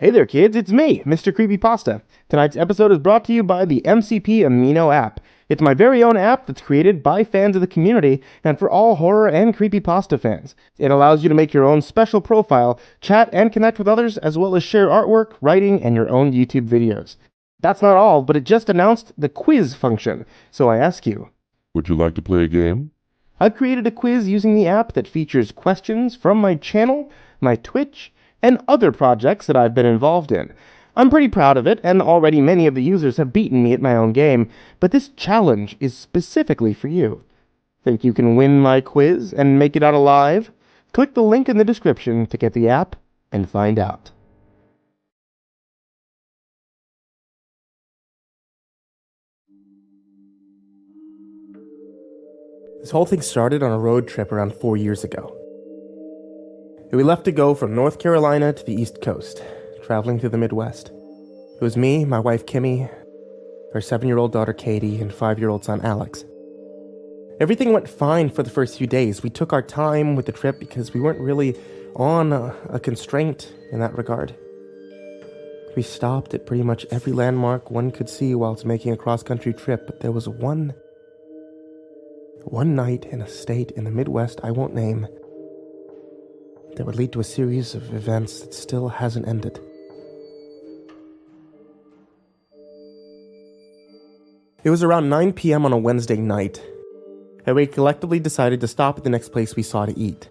Hey there, kids, it's me, Mr. Creepypasta. Tonight's episode is brought to you by the MCP Amino app. It's my very own app that's created by fans of the community and for all horror and creepypasta fans. It allows you to make your own special profile, chat and connect with others, as well as share artwork, writing, and your own YouTube videos. That's not all, but it just announced the quiz function, so I ask you, Would you like to play a game? I've created a quiz using the app that features questions from my channel, my Twitch, and other projects that I've been involved in. I'm pretty proud of it, and already many of the users have beaten me at my own game, but this challenge is specifically for you. Think you can win my quiz and make it out alive? Click the link in the description to get the app and find out. This whole thing started on a road trip around 4 years ago. We left to go from North Carolina to the East Coast, traveling through the Midwest. It was me, my wife Kimmy, her 7-year-old daughter Katie, and 5-year-old son Alex. Everything went fine for the first few days. We took our time with the trip because we weren't really on a constraint in that regard. We stopped at pretty much every landmark one could see whilst making a cross-country trip, but there was one night in a state in the Midwest I won't name that would lead to a series of events that still hasn't ended. It was around 9 p.m. on a Wednesday night, and we collectively decided to stop at the next place we saw to eat.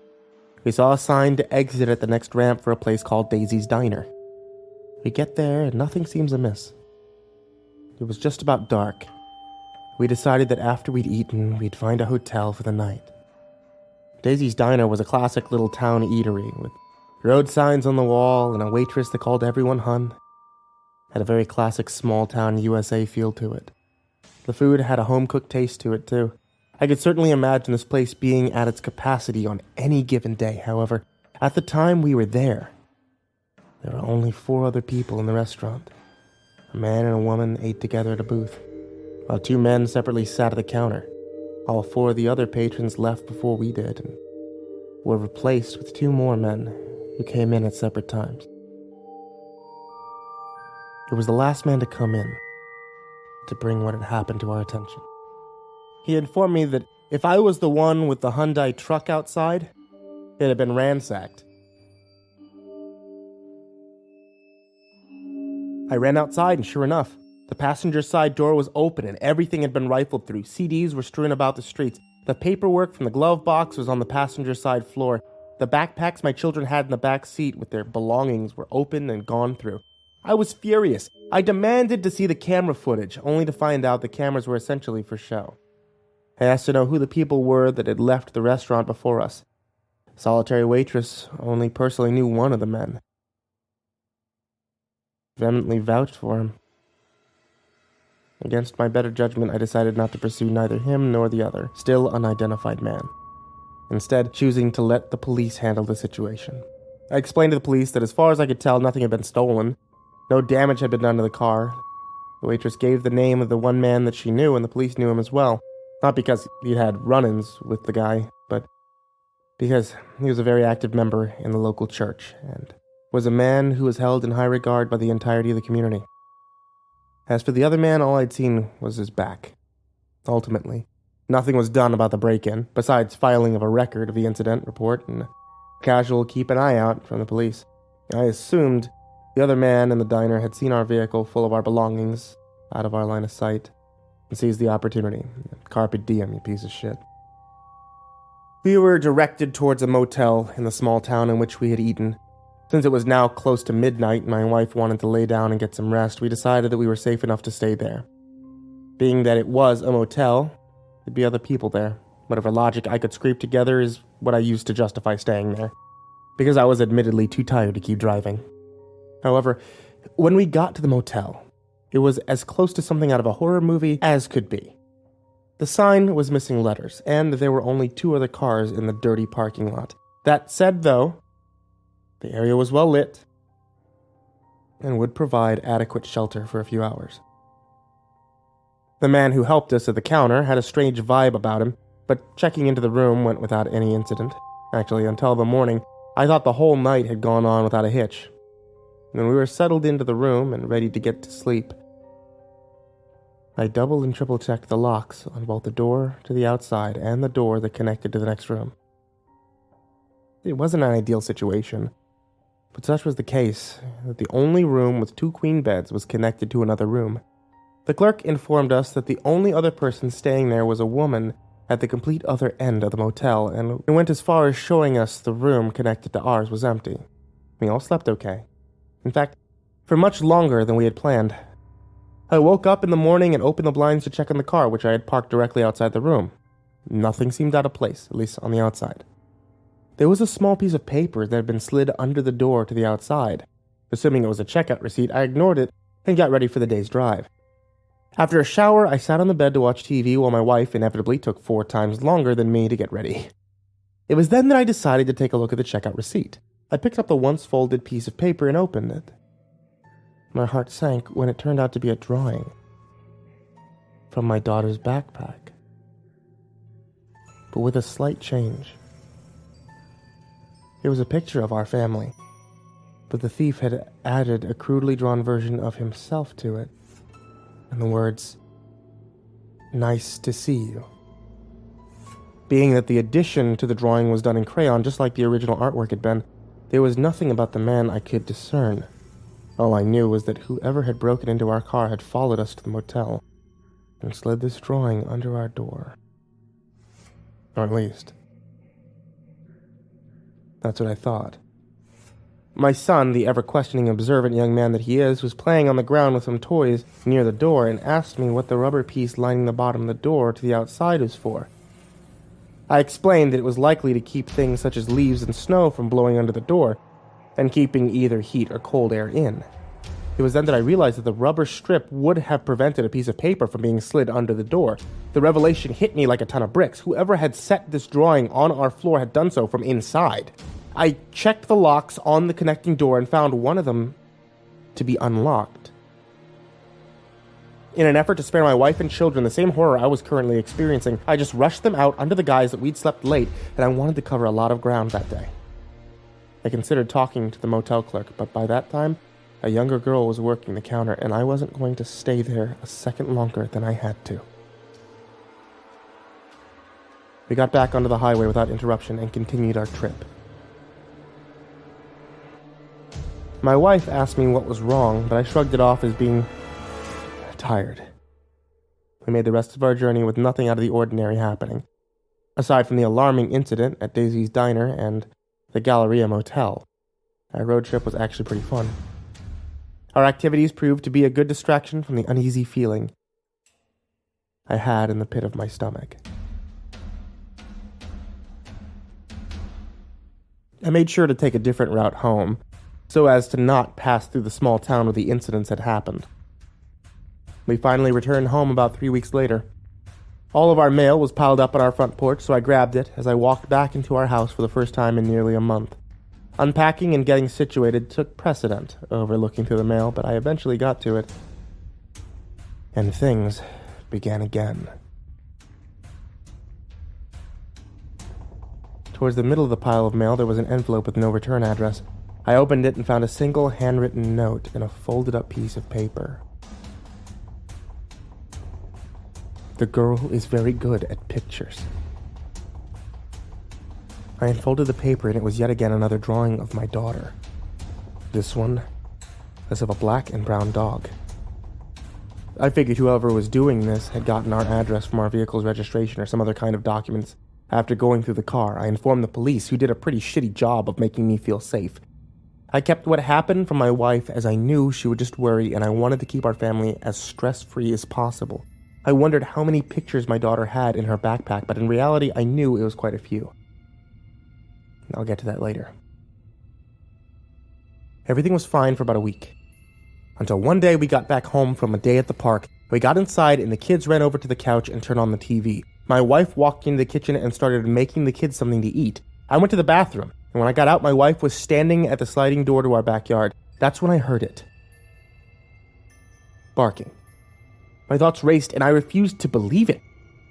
We saw a sign to exit at the next ramp for a place called Daisy's Diner. We get there and nothing seems amiss. It was just about dark. We decided that after we'd eaten, we'd find a hotel for the night. Daisy's Diner was a classic little town eatery with road signs on the wall and a waitress that called everyone hun. Had a very classic small-town USA feel to it. The food had a home-cooked taste to it, too. I could certainly imagine this place being at its capacity on any given day. However, at the time we were there were only 4 other people in the restaurant. A man and a woman ate together at a booth, while 2 men separately sat at the counter. All 4 of the other patrons left before we did, and were replaced with 2 more men who came in at separate times. It was the last man to come in to bring what had happened to our attention. He informed me that if I was the one with the Hyundai truck outside, it had been ransacked. I ran outside, and sure enough, the passenger side door was open and everything had been rifled through. CDs were strewn about the streets. The paperwork from the glove box was on the passenger side floor. The backpacks my children had in the back seat with their belongings were open and gone through. I was furious. I demanded to see the camera footage, only to find out the cameras were essentially for show. I asked to know who the people were that had left the restaurant before us. The solitary waitress only personally knew one of the men. Vehemently vouched for him. Against my better judgment, I decided not to pursue neither him nor the other, still unidentified man. Instead, choosing to let the police handle the situation. I explained to the police that as far as I could tell, nothing had been stolen. No damage had been done to the car. The waitress gave the name of the one man that she knew, and the police knew him as well. Not because he'd had run-ins with the guy, but because he was a very active member in the local church, and was a man who was held in high regard by the entirety of the community. As for the other man, all I'd seen was his back. Ultimately, nothing was done about the break-in, besides filing of a record of the incident report and a casual keep an eye out from the police. I assumed the other man in the diner had seen our vehicle full of our belongings out of our line of sight and seized the opportunity. Carpe diem, you piece of shit. We were directed towards a motel in the small town in which we had eaten. Since it was now close to midnight and my wife wanted to lay down and get some rest, we decided that we were safe enough to stay there. Being that it was a motel, there'd be other people there. Whatever logic I could scrape together is what I used to justify staying there, because I was admittedly too tired to keep driving. However, when we got to the motel, it was as close to something out of a horror movie as could be. The sign was missing letters, and there were only 2 other cars in the dirty parking lot. That said, though, the area was well lit and would provide adequate shelter for a few hours. The man who helped us at the counter had a strange vibe about him, but checking into the room went without any incident. Actually, until the morning, I thought the whole night had gone on without a hitch. When we were settled into the room and ready to get to sleep, I double and triple checked the locks on both the door to the outside and the door that connected to the next room. It wasn't an ideal situation, but such was the case that the only room with 2 queen beds was connected to another room. The clerk informed us that the only other person staying there was a woman at the complete other end of the motel, and went as far as showing us the room connected to ours was empty. We all slept okay. In fact, for much longer than we had planned. I woke up in the morning and opened the blinds to check on the car, which I had parked directly outside the room. Nothing seemed out of place, at least on the outside. There was a small piece of paper that had been slid under the door to the outside. Assuming it was a checkout receipt, I ignored it and got ready for the day's drive. After a shower, I sat on the bed to watch TV while my wife inevitably took 4 times longer than me to get ready. It was then that I decided to take a look at the checkout receipt. I picked up the once folded piece of paper and opened it. My heart sank when it turned out to be a drawing from my daughter's backpack, but with a slight change. It was a picture of our family, but the thief had added a crudely drawn version of himself to it, and the words, "Nice to see you." Being that the addition to the drawing was done in crayon just like the original artwork had been, there was nothing about the man I could discern. All I knew was that whoever had broken into our car had followed us to the motel and slid this drawing under our door. Or at least, that's what I thought. My son, the ever-questioning, observant young man that he is, was playing on the ground with some toys near the door and asked me what the rubber piece lining the bottom of the door to the outside was for. I explained that it was likely to keep things such as leaves and snow from blowing under the door and keeping either heat or cold air in. It was then that I realized that the rubber strip would have prevented a piece of paper from being slid under the door. The revelation hit me like a ton of bricks. Whoever had set this drawing on our floor had done so from inside. I checked the locks on the connecting door and found one of them to be unlocked. In an effort to spare my wife and children the same horror I was currently experiencing, I just rushed them out under the guise that we'd slept late and I wanted to cover a lot of ground that day. I considered talking to the motel clerk, but by that time, a younger girl was working the counter and I wasn't going to stay there a second longer than I had to. We got back onto the highway without interruption and continued our trip. My wife asked me what was wrong, but I shrugged it off as being tired. We made the rest of our journey with nothing out of the ordinary happening, aside from the alarming incident at Daisy's Diner and the Galleria Motel. Our road trip was actually pretty fun. Our activities proved to be a good distraction from the uneasy feeling I had in the pit of my stomach. I made sure to take a different route home, so as to not pass through the small town where the incidents had happened. We finally returned home about 3 weeks later. All of our mail was piled up on our front porch, so I grabbed it as I walked back into our house for the first time in nearly a month. Unpacking and getting situated took precedent over looking through the mail, but I eventually got to it. And things began again. Towards the middle of the pile of mail, there was an envelope with no return address. I opened it and found a single handwritten note in a folded-up piece of paper. The girl is very good at pictures. I unfolded the paper and it was yet again another drawing of my daughter. This one was of a black and brown dog. I figured whoever was doing this had gotten our address from our vehicle's registration or some other kind of documents. After going through the car, I informed the police, who did a pretty shitty job of making me feel safe. I kept what happened from my wife as I knew she would just worry, and I wanted to keep our family as stress-free as possible. I wondered how many pictures my daughter had in her backpack, but in reality I knew it was quite a few. I'll get to that later. Everything was fine for about a week. Until one day we got back home from a day at the park. We got inside and the kids ran over to the couch and turned on the TV. My wife walked into the kitchen and started making the kids something to eat. I went to the bathroom, and when I got out, my wife was standing at the sliding door to our backyard. That's when I heard it. Barking. My thoughts raced, and I refused to believe it.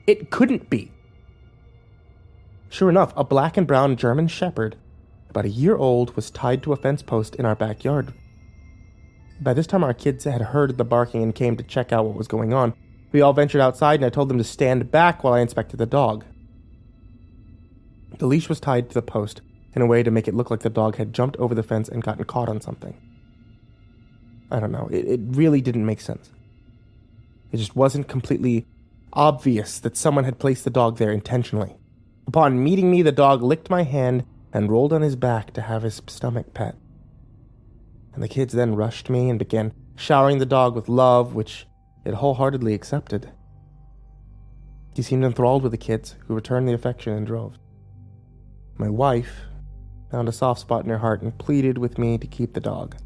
It couldn't be. Sure enough, a black and brown German shepherd, about a year old, was tied to a fence post in our backyard. By this time, our kids had heard the barking and came to check out what was going on. We all ventured outside, and I told them to stand back while I inspected the dog. The leash was tied to the post in a way to make it look like the dog had jumped over the fence and gotten caught on something. I don't know. It really didn't make sense. It just wasn't completely obvious that someone had placed the dog there intentionally. Upon meeting me, the dog licked my hand and rolled on his back to have his stomach pet. And the kids then rushed me and began showering the dog with love, which it wholeheartedly accepted. He seemed enthralled with the kids, who returned the affection in droves. My wife found a soft spot in her heart and pleaded with me to keep the dog.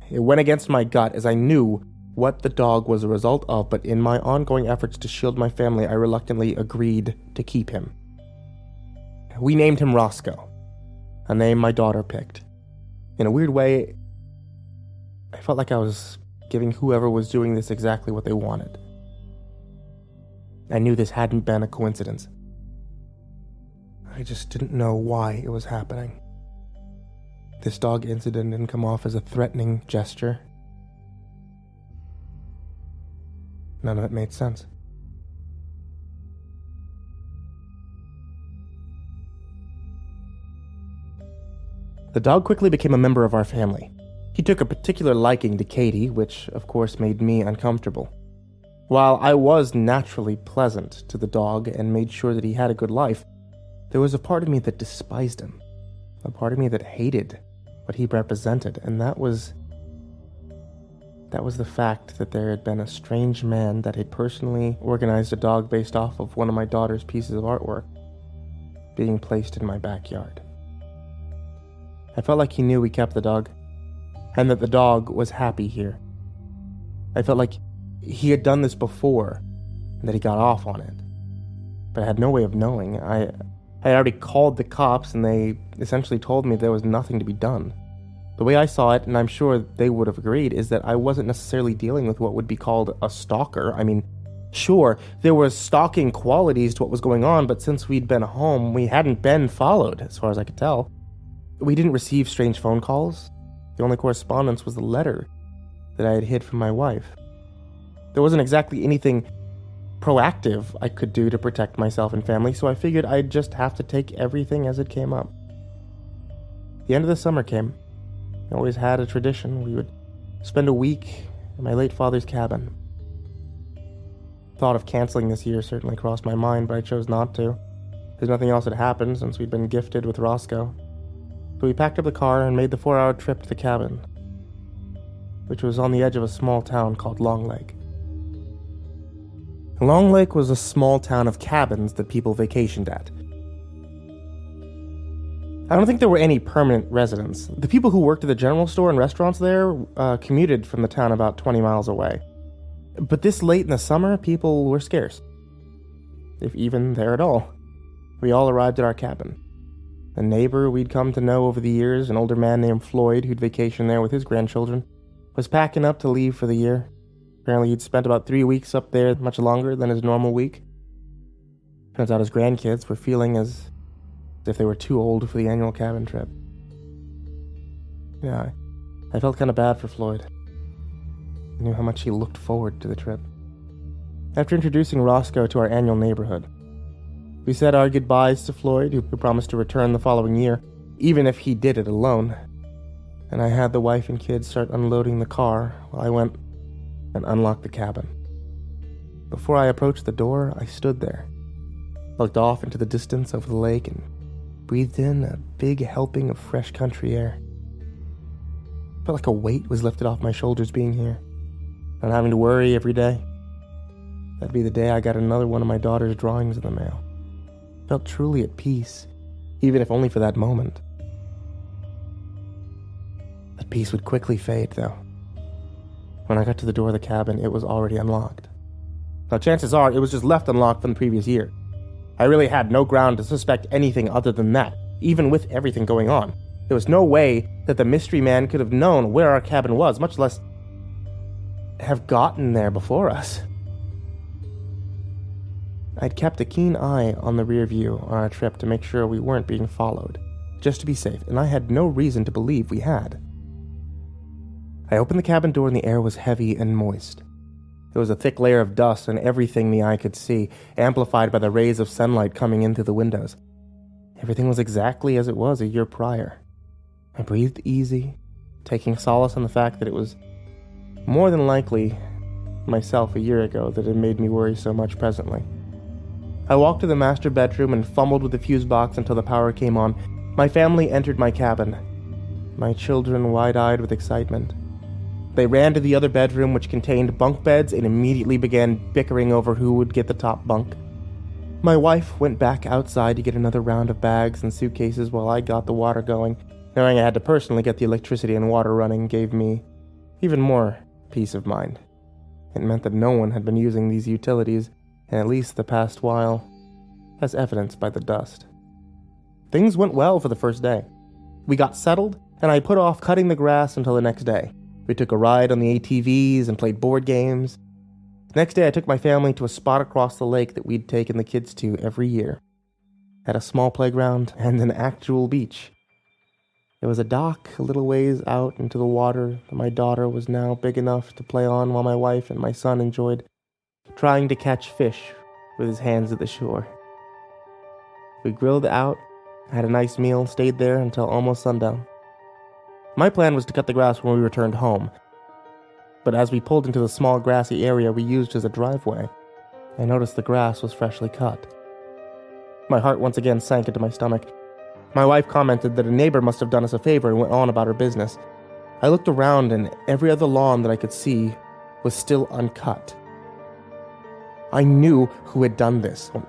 It went against my gut, as I knew what the dog was a result of, but in my ongoing efforts to shield my family, I reluctantly agreed to keep him. We named him Roscoe, a name my daughter picked. In a weird way, I felt like I was giving whoever was doing this exactly what they wanted. I knew this hadn't been a coincidence. I just didn't know why it was happening. This dog incident didn't come off as a threatening gesture. None of it made sense. The dog quickly became a member of our family. He took a particular liking to Katie, which of course made me uncomfortable. While I was naturally pleasant to the dog and made sure that he had a good life, there was a part of me that despised him, a part of me that hated what he represented, and that was the fact that there had been a strange man that had personally organized a dog based off of one of my daughter's pieces of artwork being placed in my backyard. I felt like he knew we kept the dog, and that the dog was happy here. I felt like he had done this before, and that he got off on it. But I had no way of knowing. I had already called the cops, and they essentially told me there was nothing to be done. The way I saw it, and I'm sure they would have agreed, is that I wasn't necessarily dealing with what would be called a stalker. I mean, sure, there were stalking qualities to what was going on, but since we'd been home, we hadn't been followed, as far as I could tell. We didn't receive strange phone calls. The only correspondence was the letter that I had hid from my wife. There wasn't exactly anything proactive I could do to protect myself and family, so I figured I'd just have to take everything as it came up. The end of the summer came. We always had a tradition. We would spend a week in my late father's cabin. Thought of canceling this year certainly crossed my mind, but I chose not to. There's nothing else had happened since we'd been gifted with Roscoe. So we packed up the car and made the 4-hour trip to the cabin, which was on the edge of a small town called Long Lake. Long Lake was a small town of cabins that people vacationed at. I don't think there were any permanent residents. The people who worked at the general store and restaurants there commuted from the town about 20 miles away. But this late in the summer, people were scarce, if even there at all. We all arrived at our cabin. A neighbor we'd come to know over the years, an older man named Floyd, who'd vacation there with his grandchildren, was packing up to leave for the year. Apparently he'd spent about 3 weeks up there, much longer than his normal week. Turns out his grandkids were feeling as if they were too old for the annual cabin trip. Yeah, I felt kind of bad for Floyd. I knew how much he looked forward to the trip. After introducing Roscoe to our annual neighborhood, we said our goodbyes to Floyd, who promised to return the following year, even if he did it alone. And I had the wife and kids start unloading the car while I went and unlocked the cabin. Before I approached the door, I stood there, looked off into the distance over the lake, and breathed in a big helping of fresh country air. Felt like a weight was lifted off my shoulders being here, not having to worry every day. That'd be the day I got another one of my daughter's drawings in the mail. Felt truly at peace, even if only for that moment. That peace would quickly fade, though. When I got to the door of the cabin, it was already unlocked. Now, chances are it was just left unlocked from the previous year. I really had no ground to suspect anything other than that, even with everything going on. There was no way that the mystery man could have known where our cabin was, much less have gotten there before us. I'd kept a keen eye on the rear view on our trip to make sure we weren't being followed, just to be safe, and I had no reason to believe we had. I opened the cabin door and the air was heavy and moist. There was a thick layer of dust on everything the eye could see, amplified by the rays of sunlight coming in through the windows. Everything was exactly as it was a year prior. I breathed easy, taking solace in the fact that it was more than likely myself a year ago that had made me worry so much presently. I walked to the master bedroom and fumbled with the fuse box until the power came on. My family entered my cabin, my children wide-eyed with excitement. They ran to the other bedroom, which contained bunk beds, and immediately began bickering over who would get the top bunk. My wife went back outside to get another round of bags and suitcases while I got the water going. Knowing I had to personally get the electricity and water running gave me even more peace of mind. It meant that no one had been using these utilities in at least the past while, as evidenced by the dust. Things went well for the first day. We got settled, and I put off cutting the grass until the next day. We took a ride on the ATVs and played board games. The next day I took my family to a spot across the lake that we'd taken the kids to every year. Had a small playground and an actual beach. There was a dock a little ways out into the water that my daughter was now big enough to play on while my wife and my son enjoyed trying to catch fish with his hands at the shore. We grilled out, had a nice meal, stayed there until almost sundown. My plan was to cut the grass when we returned home, but as we pulled into the small grassy area we used as a driveway, I noticed the grass was freshly cut. My heart once again sank into my stomach. My wife commented that a neighbor must have done us a favor and went on about her business. I looked around and every other lawn that I could see was still uncut. I knew who had done this. Well,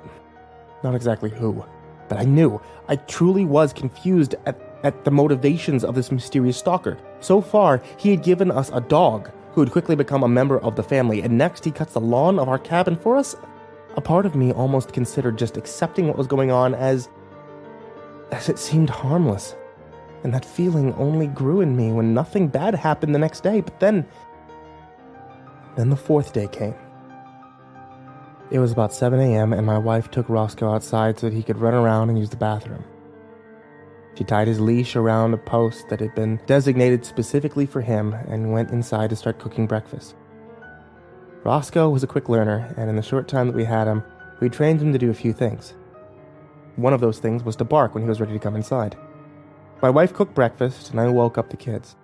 not exactly who, but I knew. I truly was confused at the motivations of this mysterious stalker. So far, he had given us a dog who had quickly become a member of the family, and next he cuts the lawn of our cabin for us? A part of me almost considered just accepting what was going on as it seemed harmless. And that feeling only grew in me when nothing bad happened the next day, but then the fourth day came. It was about 7 a.m. and my wife took Roscoe outside so that he could run around and use the bathroom. She tied his leash around a post that had been designated specifically for him and went inside to start cooking breakfast. Roscoe was a quick learner, and in the short time that we had him, we trained him to do a few things. One of those things was to bark when he was ready to come inside. My wife cooked breakfast, and I woke up the kids.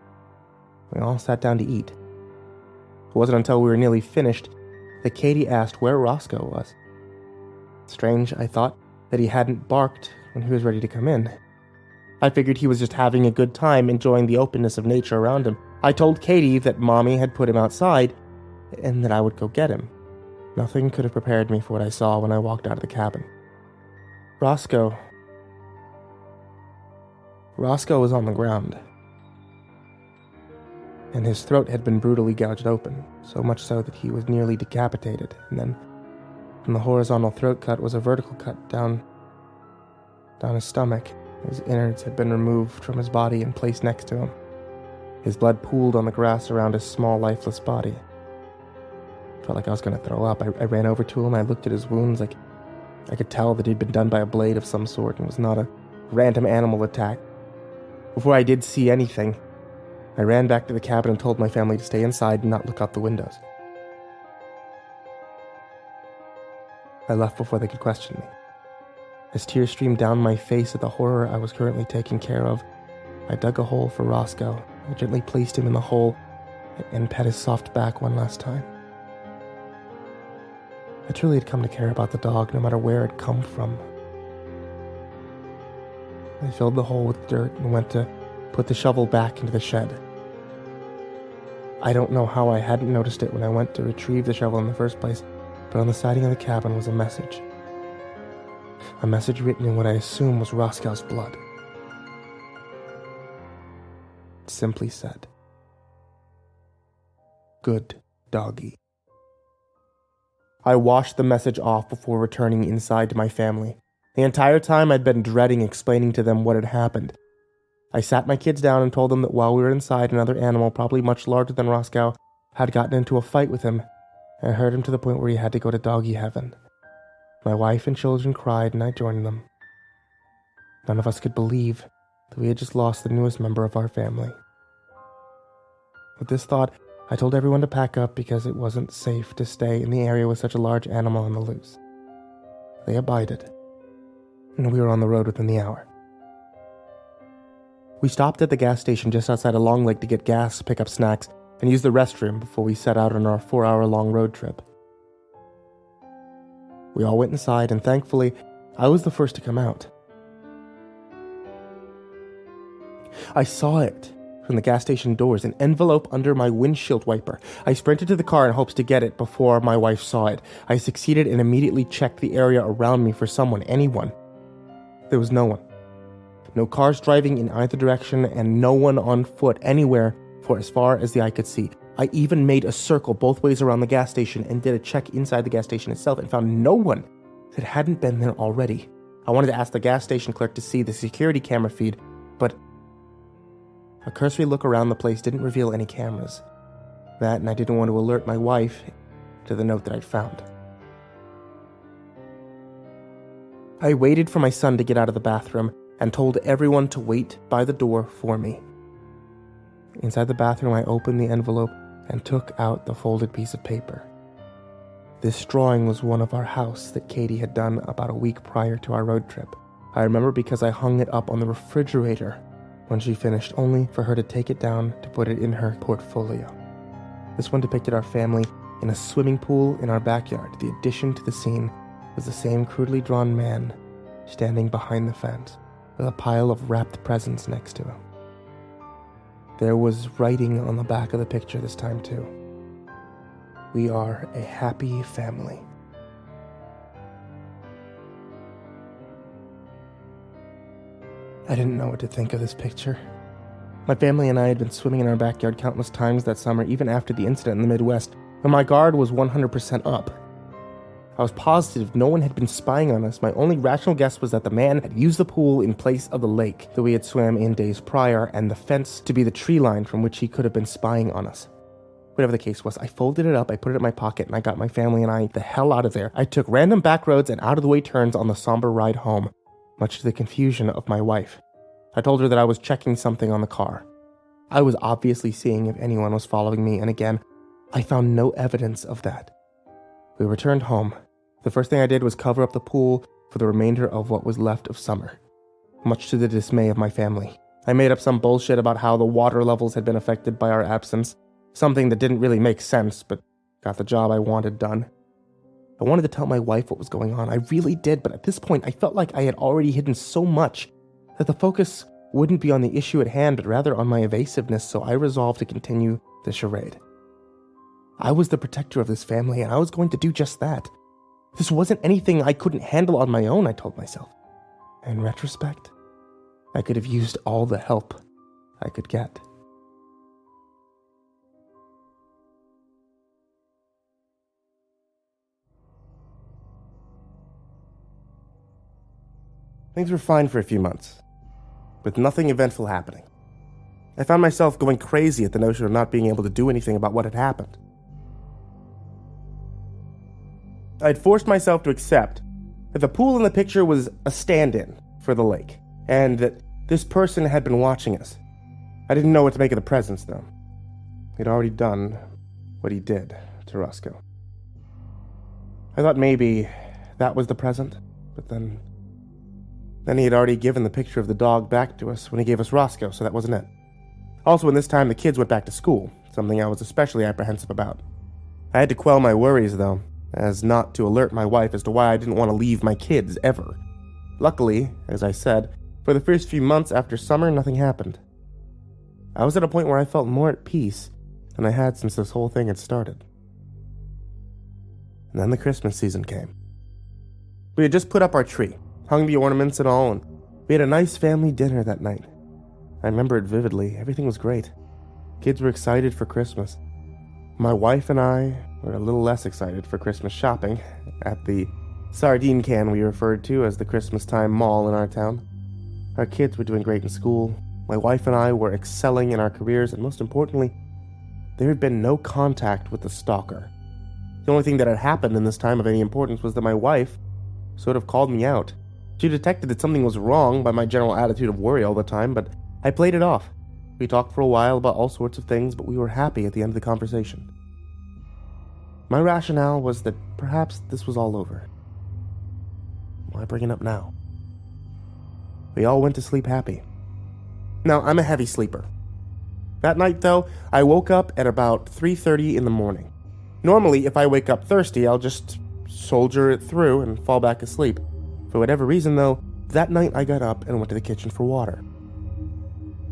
We all sat down to eat. It wasn't until we were nearly finished that Katie asked where Roscoe was. Strange, I thought, that he hadn't barked when he was ready to come in. I figured he was just having a good time enjoying the openness of nature around him. I told Katie that Mommy had put him outside and that I would go get him. Nothing could have prepared me for what I saw when I walked out of the cabin. Roscoe was on the ground, and his throat had been brutally gouged open, so much so that he was nearly decapitated, and then from the horizontal throat cut was a vertical cut down his stomach. His innards had been removed from his body and placed next to him. His blood pooled on the grass around his small, lifeless body. I felt like I was going to throw up. I ran over to him. I looked at his wounds. I could tell that he'd been done by a blade of some sort and was not a random animal attack. Before I did see anything, I ran back to the cabin and told my family to stay inside and not look out the windows. I left before they could question me. As tears streamed down my face at the horror I was currently taking care of, I dug a hole for Roscoe. I gently placed him in the hole and pet his soft back one last time. I truly had come to care about the dog no matter where it come from. I filled the hole with dirt and went to put the shovel back into the shed. I don't know how I hadn't noticed it when I went to retrieve the shovel in the first place, but on the siding of the cabin was a message. A message written in what I assume was Roscoe's blood. It simply said, "Good doggy." I washed the message off before returning inside to my family. The entire time I'd been dreading explaining to them what had happened. I sat my kids down and told them that while we were inside, another animal, probably much larger than Roscoe, had gotten into a fight with him and hurt him to the point where he had to go to doggy heaven. My wife and children cried, and I joined them. None of us could believe that we had just lost the newest member of our family. With this thought, I told everyone to pack up because it wasn't safe to stay in the area with such a large animal on the loose. They abided, and we were on the road within the hour. We stopped at the gas station just outside of Long Lake to get gas, pick up snacks, and use the restroom before we set out on our 4-hour-long road trip. We all went inside, and thankfully, I was the first to come out. I saw it from the gas station doors, an envelope under my windshield wiper. I sprinted to the car in hopes to get it before my wife saw it. I succeeded and immediately checked the area around me for someone, anyone. There was no one. No cars driving in either direction and no one on foot anywhere for as far as the eye could see. I even made a circle both ways around the gas station and did a check inside the gas station itself and found no one that hadn't been there already. I wanted to ask the gas station clerk to see the security camera feed, but a cursory look around the place didn't reveal any cameras. That, and I didn't want to alert my wife to the note that I'd found. I waited for my son to get out of the bathroom and told everyone to wait by the door for me. Inside the bathroom, I opened the envelope and took out the folded piece of paper. This drawing was one of our house that Katie had done about a week prior to our road trip. I remember because I hung it up on the refrigerator when she finished, only for her to take it down to put it in her portfolio. This one depicted our family in a swimming pool in our backyard. The addition to the scene was the same crudely drawn man standing behind the fence with a pile of wrapped presents next to him. There was writing on the back of the picture this time too. We are a happy family. I didn't know what to think of this picture. My family and I had been swimming in our backyard countless times that summer, even after the incident in the Midwest, when my guard was 100% up. I was positive no one had been spying on us. My only rational guess was that the man had used the pool in place of the lake that we had swam in days prior, and the fence to be the tree line from which he could have been spying on us. Whatever the case was, I folded it up, I put it in my pocket, and I got my family and I the hell out of there. I took random back roads and out-of-the-way turns on the somber ride home, much to the confusion of my wife. I told her that I was checking something on the car. I was obviously seeing if anyone was following me, and again, I found no evidence of that. We returned home. The first thing I did was cover up the pool for the remainder of what was left of summer, much to the dismay of my family. I made up some bullshit about how the water levels had been affected by our absence, something that didn't really make sense, but got the job I wanted done. I wanted to tell my wife what was going on. I really did, but at this point, I felt like I had already hidden so much that the focus wouldn't be on the issue at hand, but rather on my evasiveness, so I resolved to continue the charade. I was the protector of this family, and I was going to do just that. This wasn't anything I couldn't handle on my own, I told myself. In retrospect, I could have used all the help I could get. Things were fine for a few months, with nothing eventful happening. I found myself going crazy at the notion of not being able to do anything about what had happened. I had forced myself to accept that the pool in the picture was a stand-in for the lake, and that this person had been watching us. I didn't know what to make of the presents, though. He'd already done what he did to Roscoe. I thought maybe that was the present, but then he had already given the picture of the dog back to us when he gave us Roscoe, so that wasn't it. Also, in this time, the kids went back to school, something I was especially apprehensive about. I had to quell my worries, though, as not to alert my wife as to why I didn't want to leave my kids, ever. Luckily, as I said, for the first few months after summer, nothing happened. I was at a point where I felt more at peace than I had since this whole thing had started. And then the Christmas season came. We had just put up our tree, hung the ornaments and all, and we had a nice family dinner that night. I remember it vividly. Everything was great. Kids were excited for Christmas. My wife and I were a little less excited for Christmas shopping at the sardine can we referred to as the Christmas time mall in our town. Our kids were doing great in school. My wife and I were excelling in our careers, and most importantly, there had been no contact with the stalker. The only thing that had happened in this time of any importance was that my wife sort of called me out. She detected that something was wrong by my general attitude of worry all the time, but I played it off. We talked for a while about all sorts of things, but we were happy at the end of the conversation. My rationale was that perhaps this was all over. Why bring it up now? We all went to sleep happy. Now, I'm a heavy sleeper. That night, though, I woke up at about 3:30 in the morning. Normally, if I wake up thirsty, I'll just soldier it through and fall back asleep. For whatever reason, though, that night I got up and went to the kitchen for water.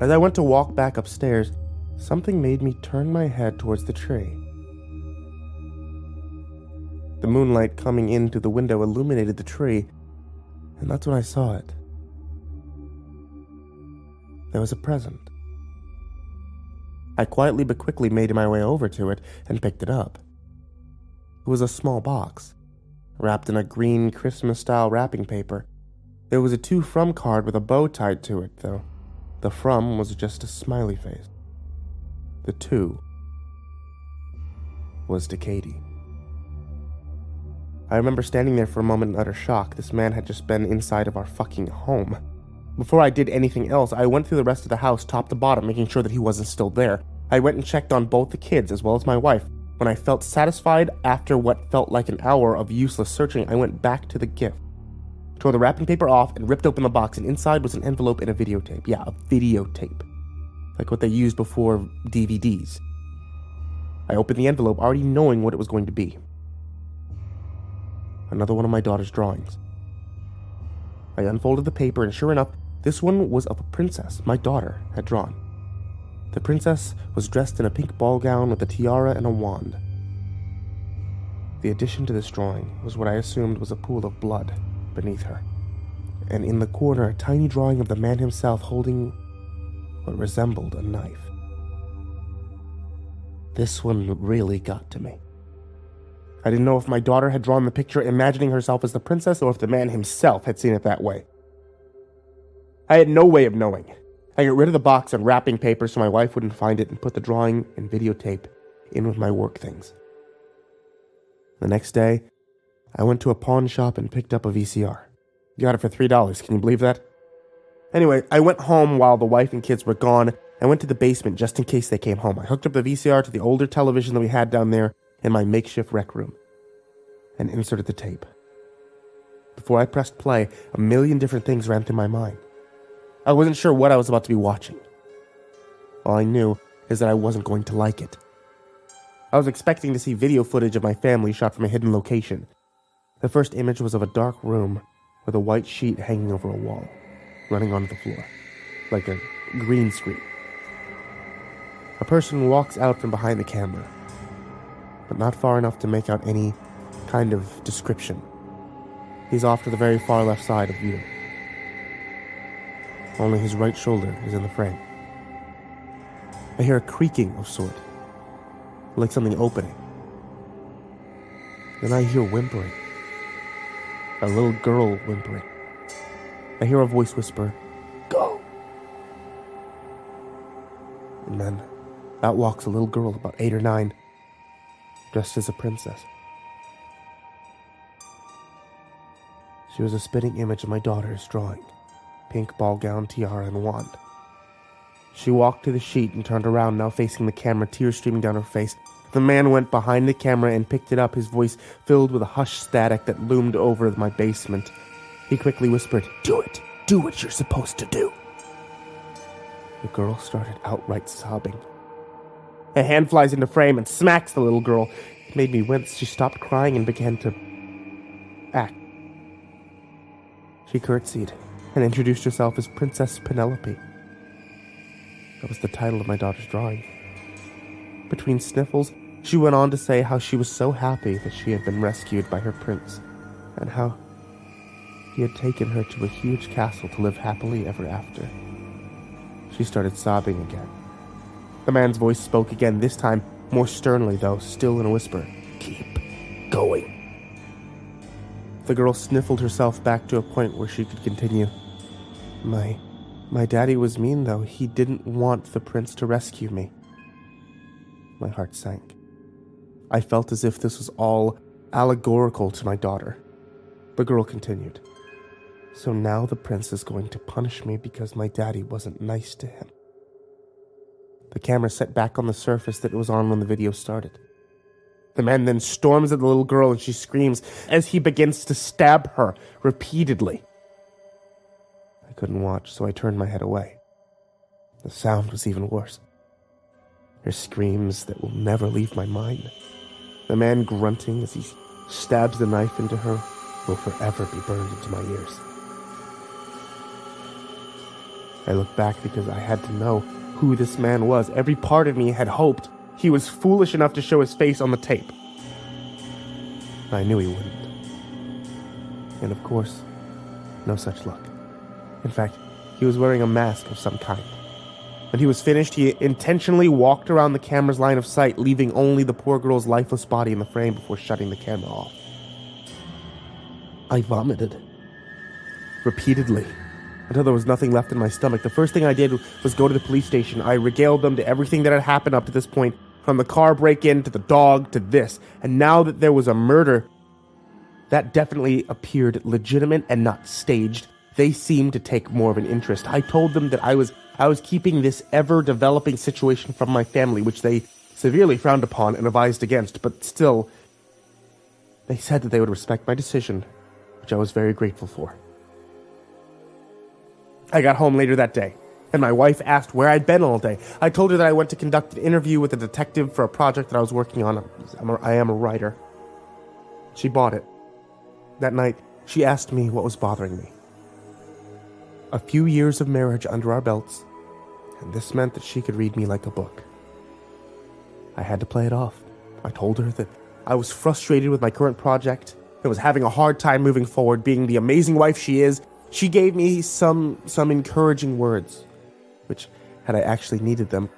As I went to walk back upstairs, something made me turn my head towards the tree. The moonlight coming in through the window illuminated the tree, and that's when I saw it. There was a present. I quietly but quickly made my way over to it and picked it up. It was a small box, wrapped in a green Christmas-style wrapping paper. There was a to from card with a bow tied to it, though. The from was just a smiley face. The to was to Katie. I remember standing there for a moment in utter shock. This man had just been inside of our fucking home. Before I did anything else, I went through the rest of the house top to bottom, making sure that he wasn't still there. I went and checked on both the kids as well as my wife. When I felt satisfied after what felt like an hour of useless searching, I went back to the gift, tore the wrapping paper off, and ripped open the box, and inside was an envelope and a videotape. Yeah, a videotape. Like what they used before DVDs. I opened the envelope already knowing what it was going to be. Another one of my daughter's drawings. I unfolded the paper, and sure enough, this one was of a princess my daughter had drawn. The princess was dressed in a pink ball gown with a tiara and a wand. The addition to this drawing was what I assumed was a pool of blood beneath her, and in the corner a tiny drawing of the man himself holding what resembled a knife. This one really got to me. I didn't know if my daughter had drawn the picture imagining herself as the princess or if the man himself had seen it that way. I had no way of knowing. I got rid of the box and wrapping paper so my wife wouldn't find it and put the drawing and videotape in with my work things. The next day, I went to a pawn shop and picked up a VCR. Got it for $3, can you believe that? Anyway, I went home while the wife and kids were gone. I went to the basement just in case they came home. I hooked up the VCR to the older television that we had down there in my makeshift rec room and inserted the tape. Before I pressed play, a million different things ran through my mind. I wasn't sure what I was about to be watching. All I knew is that I wasn't going to like it. I was expecting to see video footage of my family shot from a hidden location. The first image was of a dark room with a white sheet hanging over a wall, running onto the floor, like a green screen. A person walks out from behind the camera, but not far enough to make out any kind of description. He's off to the very far left side of view. Only his right shoulder is in the frame. I hear a creaking of sort, like something opening. Then I hear whimpering. A little girl whimpering. I hear a voice whisper, "Go!" And then out walks a little girl about 8 or 9, dressed as a princess. She was a spitting image of my daughter's drawing. Pink ball gown, tiara, and wand. She walked to the sheet and turned around, now facing the camera, tears streaming down her face. The man went behind the camera and picked it up, his voice filled with a hushed static that loomed over my basement. He quickly whispered, "Do it! Do what you're supposed to do!" The girl started outright sobbing. A hand flies into frame and smacks the little girl. It made me wince. She stopped crying and began to act. She curtsied and introduced herself as Princess Penelope. That was the title of my daughter's drawing. Between sniffles, she went on to say how she was so happy that she had been rescued by her prince, and how he had taken her to a huge castle to live happily ever after. She started sobbing again. The man's voice spoke again, this time more sternly though, still in a whisper. "Keep going." The girl sniffled herself back to a point where she could continue. My daddy was mean though. He didn't want the prince to rescue me." My heart sank. I felt as if this was all allegorical to my daughter. The girl continued. "So now the prince is going to punish me because my daddy wasn't nice to him." the camera set back on the surface that it was on when the video started. The man then storms at the little girl and she screams as he begins to stab her repeatedly. I couldn't watch, so I turned my head away. The sound was even worse. Her screams that will never leave my mind. The man grunting as he stabs the knife into her will forever be burned into my ears. I looked back because I had to know who this man was. Every part of me had hoped he was foolish enough to show his face on the tape. I knew he wouldn't. And of course, no such luck. In fact, he was wearing a mask of some kind. When he was finished, he intentionally walked around the camera's line of sight, leaving only the poor girl's lifeless body in the frame before shutting the camera off. I vomited. Repeatedly. Until there was nothing left in my stomach. The first thing I did was go to the police station. I regaled them to everything that had happened up to this point, from the car break-in to the dog to this. And now that there was a murder, that definitely appeared legitimate and not staged. They seemed to take more of an interest. I told them that I was keeping this ever-developing situation from my family, which they severely frowned upon and advised against, but still, they said that they would respect my decision, which I was very grateful for. I got home later that day, and my wife asked where I'd been all day. I told her that I went to conduct an interview with a detective for a project that I was working on. I am a writer. She bought it. That night, she asked me what was bothering me. A few years of marriage under our belts, and this meant that she could read me like a book. I had to play it off. I told her that I was frustrated with my current project, and was having a hard time moving forward, being the amazing wife she is. She gave me some encouraging words, which, had I actually needed them,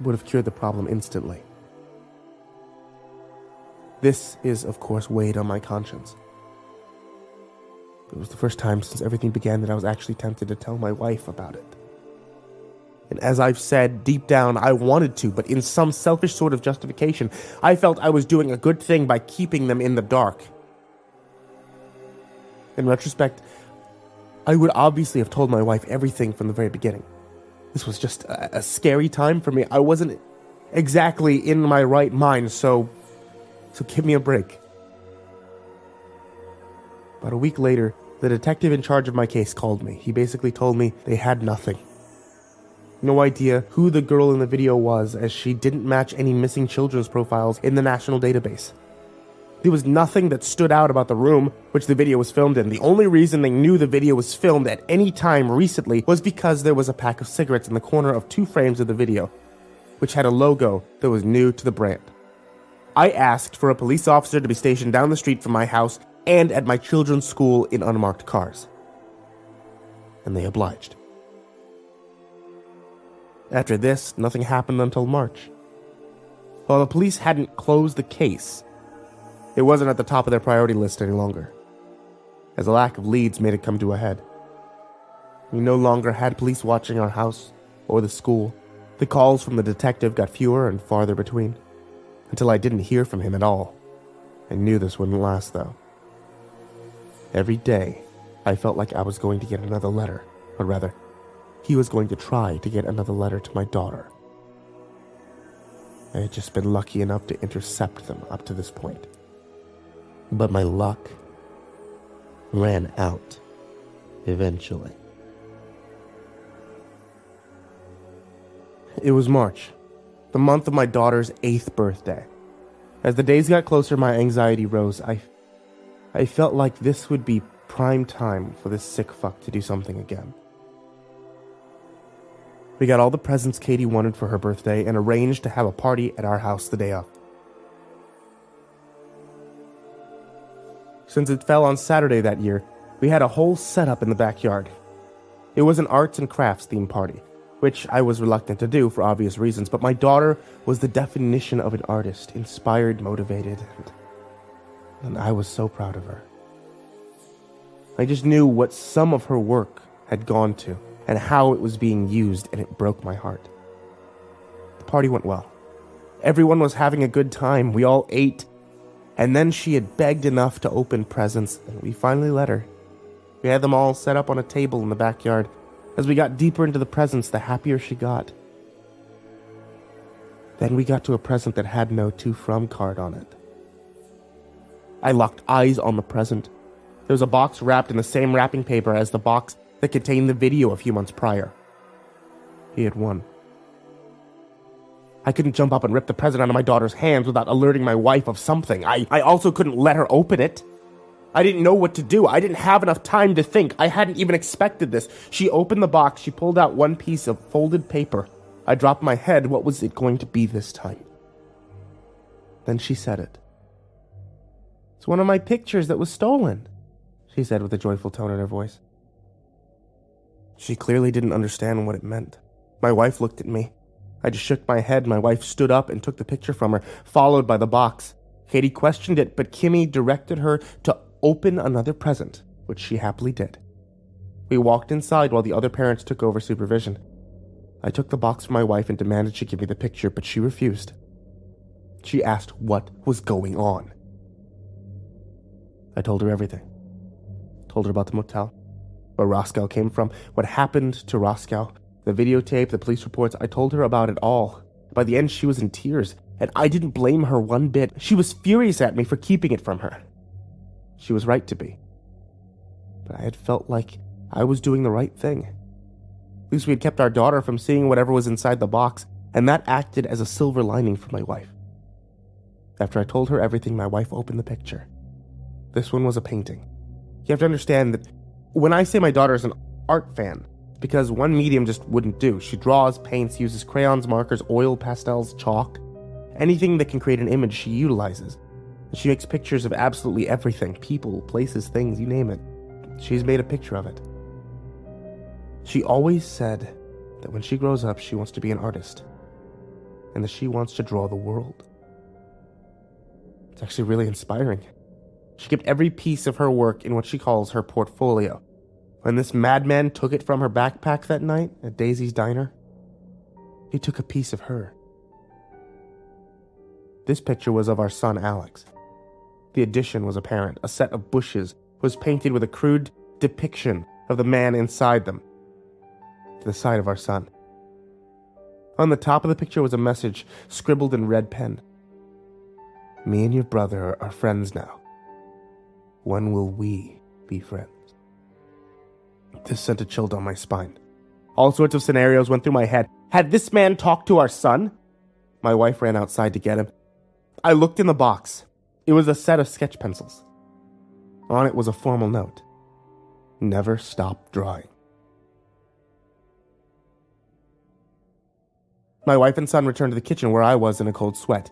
would have cured the problem instantly. This is, of course, weighed on my conscience. It was the first time since everything began that I was actually tempted to tell my wife about it. And as I've said, deep down, I wanted to, but in some selfish sort of justification, I felt I was doing a good thing by keeping them in the dark. In retrospect, I would obviously have told my wife everything from the very beginning. This was just a scary time for me. I wasn't exactly in my right mind, so give me a break. About a week later, the detective in charge of my case called me. He basically told me they had nothing. No idea who the girl in the video was, as she didn't match any missing children's profiles in the national database. There was nothing that stood out about the room which the video was filmed in. The only reason they knew the video was filmed at any time recently was because there was a pack of cigarettes in the corner of 2 frames of the video, which had a logo that was new to the brand. I asked for a police officer to be stationed down the street from my house and at my children's school in unmarked cars. And they obliged. After this, nothing happened until March. While the police hadn't closed the case, it wasn't at the top of their priority list any longer, as a lack of leads made it come to a head. We no longer had police watching our house or the school. The calls from the detective got fewer and farther between, until I didn't hear from him at all. I knew this wouldn't last, though. Every day, I felt like I was going to get another letter, or rather, he was going to try to get another letter to my daughter. I had just been lucky enough to intercept them up to this point. But my luck ran out eventually. It was March, the month of my daughter's 8th birthday. As the days got closer, my anxiety rose. I felt like this would be prime time for this sick fuck to do something again. We got all the presents Katie wanted for her birthday and arranged to have a party at our house the day of. Since it fell on Saturday that year, we had a whole setup in the backyard. It was an arts and crafts themed party, which I was reluctant to do for obvious reasons, but my daughter was the definition of an artist, inspired, motivated, and I was so proud of her. I just knew what some of her work had gone to, and how it was being used, and it broke my heart. The party went well. Everyone was having a good time. We all ate, and then she had begged enough to open presents, and we finally let her. We had them all set up on a table in the backyard. As we got deeper into the presents, the happier she got. Then we got to a present that had no to from card on it. I locked eyes on the present. There was a box wrapped in the same wrapping paper as the box that contained the video a few months prior. He had won. I couldn't jump up and rip the present out of my daughter's hands without alerting my wife of something. I also couldn't let her open it. I didn't know what to do. I didn't have enough time to think. I hadn't even expected this. She opened the box. She pulled out one piece of folded paper. I dropped my head. What was it going to be this time? Then she said it. "It's one of my pictures that was stolen," she said with a joyful tone in her voice. She clearly didn't understand what it meant. My wife looked at me. I just shook my head. My wife stood up and took the picture from her, followed by the box. Katie questioned it, but Kimmy directed her to open another present, which she happily did. We walked inside while the other parents took over supervision. I took the box from my wife and demanded she give me the picture, but she refused. She asked what was going on. I told her everything. Told her about the motel, where Roscoe came from, what happened to Roscoe, the videotape, the police reports. I told her about it all. By the end, she was in tears, and I didn't blame her one bit. She was furious at me for keeping it from her. She was right to be. But I had felt like I was doing the right thing. At least we had kept our daughter from seeing whatever was inside the box, and that acted as a silver lining for my wife. After I told her everything, my wife opened the picture. This one was a painting. You have to understand that when I say my daughter is an art fan, it's because one medium just wouldn't do. She draws, paints, uses crayons, markers, oil, pastels, chalk. Anything that can create an image, she utilizes. She makes pictures of absolutely everything. People, places, things, you name it. She's made a picture of it. She always said that when she grows up, she wants to be an artist. And that she wants to draw the world. It's actually really inspiring. She kept every piece of her work in what she calls her portfolio. When this madman took it from her backpack that night at Daisy's diner, he took a piece of her. This picture was of our son, Alex. The addition was apparent. A set of bushes was painted with a crude depiction of the man inside them, to the side of our son. On the top of the picture was a message scribbled in red pen. "Me and your brother are friends now. When will we be friends?" This sent a chill down my spine. All sorts of scenarios went through my head. Had this man talked to our son? My wife ran outside to get him. I looked in the box. It was a set of sketch pencils. On it was a formal note. "Never stop drawing." My wife and son returned to the kitchen where I was in a cold sweat.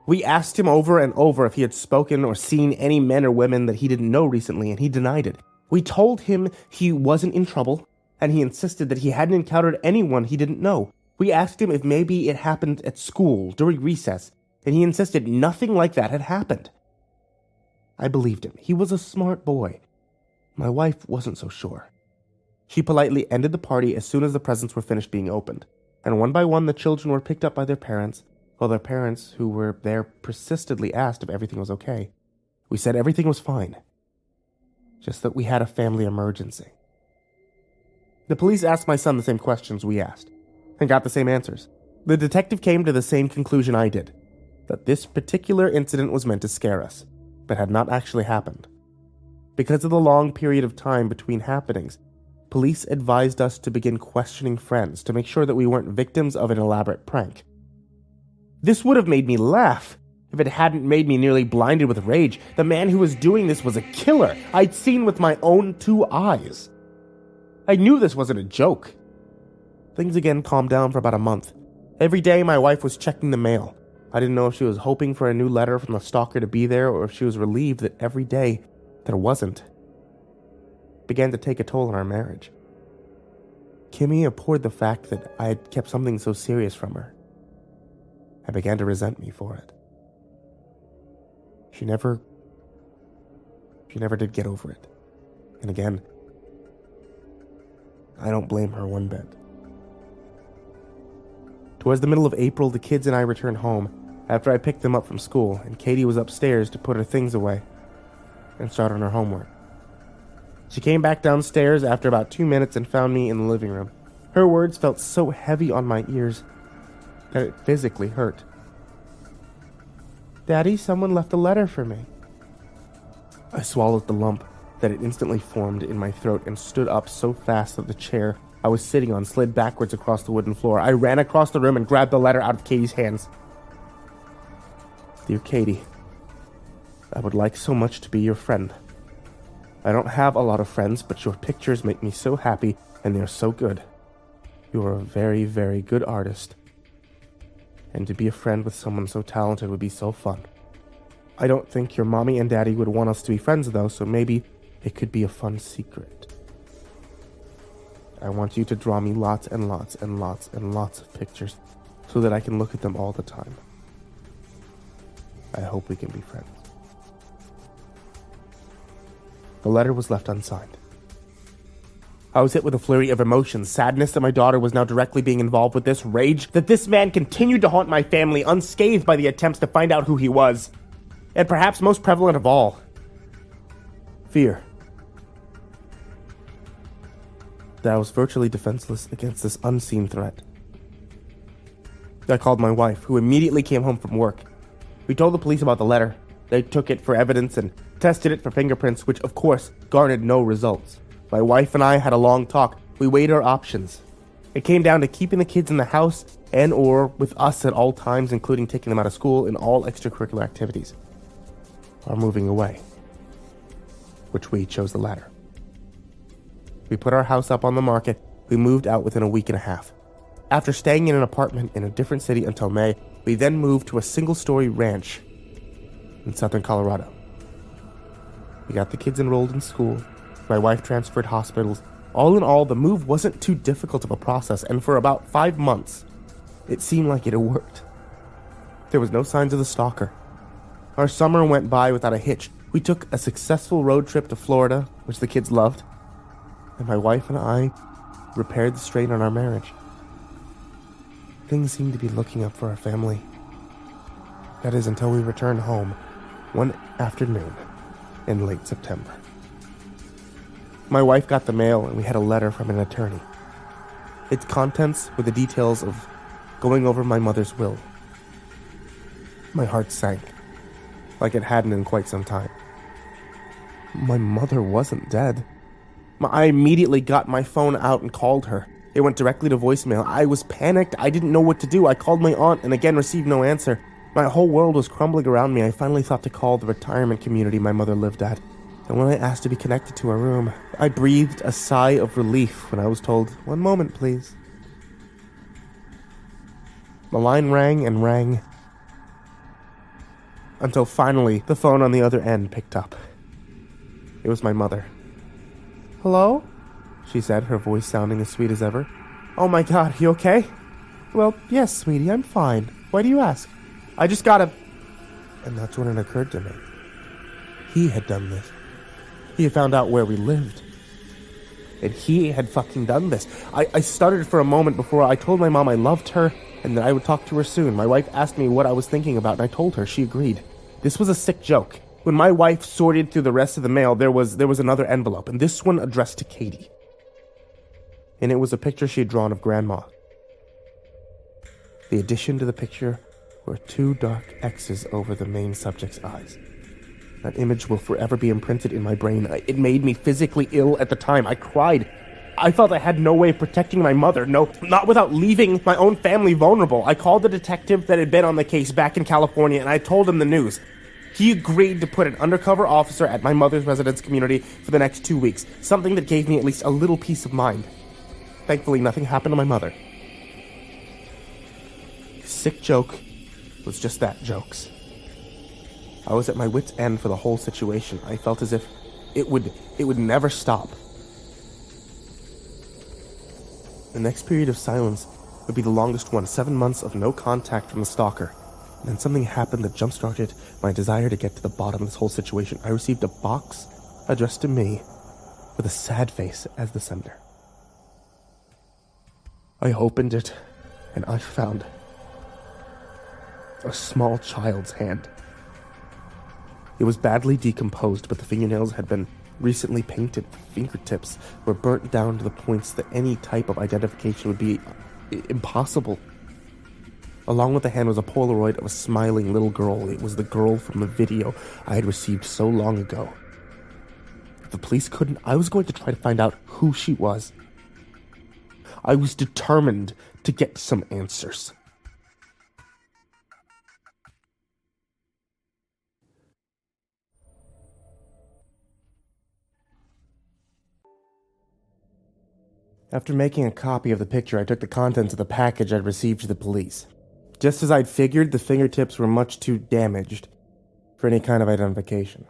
We asked him over and over if he had spoken or seen any men or women that he didn't know recently, and he denied it. We told him he wasn't in trouble, and he insisted that he hadn't encountered anyone he didn't know. We asked him if maybe it happened at school during recess, and he insisted nothing like that had happened. I believed him. He was a smart boy. My wife wasn't so sure. She politely ended the party as soon as the presents were finished being opened, and one by one the children were picked up by their parents, while their parents, who were there, persistently asked if everything was okay. We said everything was fine, just that we had a family emergency. The police asked my son the same questions we asked, and got the same answers. The detective came to the same conclusion I did, that this particular incident was meant to scare us, but had not actually happened. Because of the long period of time between happenings, police advised us to begin questioning friends to make sure that we weren't victims of an elaborate prank. This would have made me laugh if it hadn't made me nearly blinded with rage. The man who was doing this was a killer I'd seen with my own 2 eyes. I knew this wasn't a joke. Things again calmed down for about a month. Every day my wife was checking the mail. I didn't know if she was hoping for a new letter from the stalker to be there, or if she was relieved that every day there wasn't. It began to take a toll on our marriage. Kimmy abhorred the fact that I had kept something so serious from her. I began to resent me for it. She never did get over it. And again, I don't blame her one bit. Towards the middle of April, the kids and I returned home after I picked them up from school, and Katie was upstairs to put her things away and start on her homework. She came back downstairs after about 2 minutes and found me in the living room. Her words felt so heavy on my ears that it physically hurt. Daddy, someone left a letter for me. I swallowed the lump that had instantly formed in my throat and stood up so fast that the chair I was sitting on slid backwards across the wooden floor. I ran across the room and grabbed the letter out of Katie's hands. Dear Katie, I would like so much to be your friend. I don't have a lot of friends, but your pictures make me so happy, and they're so good. You are a very, very good artist. And to be a friend with someone so talented would be so fun. I don't think your mommy and daddy would want us to be friends though, so maybe it could be a fun secret. I want you to draw me lots and lots and lots and lots of pictures so that I can look at them all the time. I hope we can be friends. The letter was left unsigned. I was hit with a flurry of emotions, sadness that my daughter was now directly being involved with this, rage that this man continued to haunt my family, unscathed by the attempts to find out who he was. And perhaps most prevalent of all, fear. That I was virtually defenseless against this unseen threat. I called my wife, who immediately came home from work. We told the police about the letter. They took it for evidence and tested it for fingerprints, which of course garnered no results. My wife and I had a long talk. We weighed our options. It came down to keeping the kids in the house and or with us at all times, including taking them out of school and all extracurricular activities, or moving away, which we chose the latter. We put our house up on the market. We moved out within a week and a half. After staying in an apartment in a different city until May, we then moved to a single-story ranch in southern Colorado. We got the kids enrolled in school. My wife transferred hospitals. All in all, the move wasn't too difficult of a process, and for about 5 months, it seemed like it had worked. There was no signs of the stalker. Our summer went by without a hitch. We took a successful road trip to Florida, which the kids loved, and my wife and I repaired the strain on our marriage. Things seemed to be looking up for our family. That is, until we returned home one afternoon in late September. My wife got the mail and we had a letter from an attorney. Its contents were the details of going over my mother's will. My heart sank, like it hadn't in quite some time. My mother wasn't dead. I immediately got my phone out and called her. It went directly to voicemail. I was panicked. I didn't know what to do. I called my aunt and again received no answer. My whole world was crumbling around me. I finally thought to call the retirement community my mother lived at. And when I asked to be connected to her room, I breathed a sigh of relief when I was told, "One moment, please." The line rang and rang, until finally the phone on the other end picked up. It was my mother. "Hello?" she said, her voice sounding as sweet as ever. "Oh my God, you okay?" "Well, yes, sweetie, I'm fine. Why do you ask?" "I just gotta..." And that's when it occurred to me. He had done this. He had found out where we lived. And he had fucking done this. I stuttered for a moment before I told my mom I loved her and that I would talk to her soon. My wife asked me what I was thinking about and I told her. She agreed. This was a sick joke. When my wife sorted through the rest of the mail, there was another envelope, and this one addressed to Katie. And it was a picture she had drawn of Grandma. The addition to the picture were 2 dark X's over the main subject's eyes. That image will forever be imprinted in my brain. It made me physically ill at the time. I cried. I felt I had no way of protecting my mother. No, not without leaving my own family vulnerable. I called the detective that had been on the case back in California, and I told him the news. He agreed to put an undercover officer at my mother's residence community for the next 2 weeks, something that gave me at least a little peace of mind. Thankfully, nothing happened to my mother. The sick joke was just that, jokes. I was at my wit's end for the whole situation. I felt as if it would never stop. The next period of silence would be the longest one, 7 months of no contact from the stalker. And then something happened that jump-started my desire to get to the bottom of this whole situation. I received a box addressed to me with a sad face as the sender. I opened it, and I found a small child's hand. It was badly decomposed, but the fingernails had been recently painted. The fingertips were burnt down to the points that any type of identification would be impossible. Along with the hand was a Polaroid of a smiling little girl. It was the girl from the video I had received so long ago. If the police couldn't, I was going to try to find out who she was. I was determined to get some answers. After making a copy of the picture, I took the contents of the package I'd received to the police. Just as I'd figured, the fingertips were much too damaged for any kind of identification.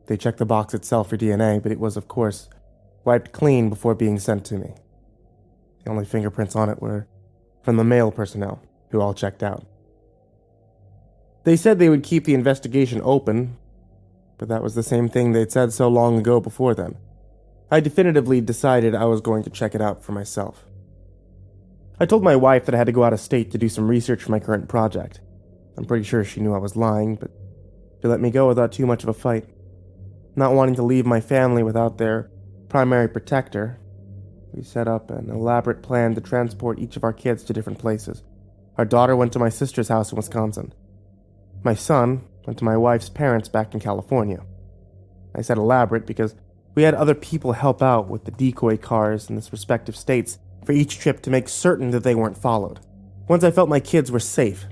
They checked the box itself for DNA, but it was, of course, wiped clean before being sent to me. The only fingerprints on it were from the male personnel, who all checked out. They said they would keep the investigation open, but that was the same thing they'd said so long ago before then. I definitively decided I was going to check it out for myself. I told my wife that I had to go out of state to do some research for my current project. I'm pretty sure she knew I was lying, but she let me go without too much of a fight. Not wanting to leave my family without their primary protector, we set up an elaborate plan to transport each of our kids to different places. Our daughter went to my sister's house in Wisconsin. My son went to my wife's parents back in California. I said elaborate because we had other people help out with the decoy cars in the respective states for each trip to make certain that they weren't followed. Once I felt my kids were safe,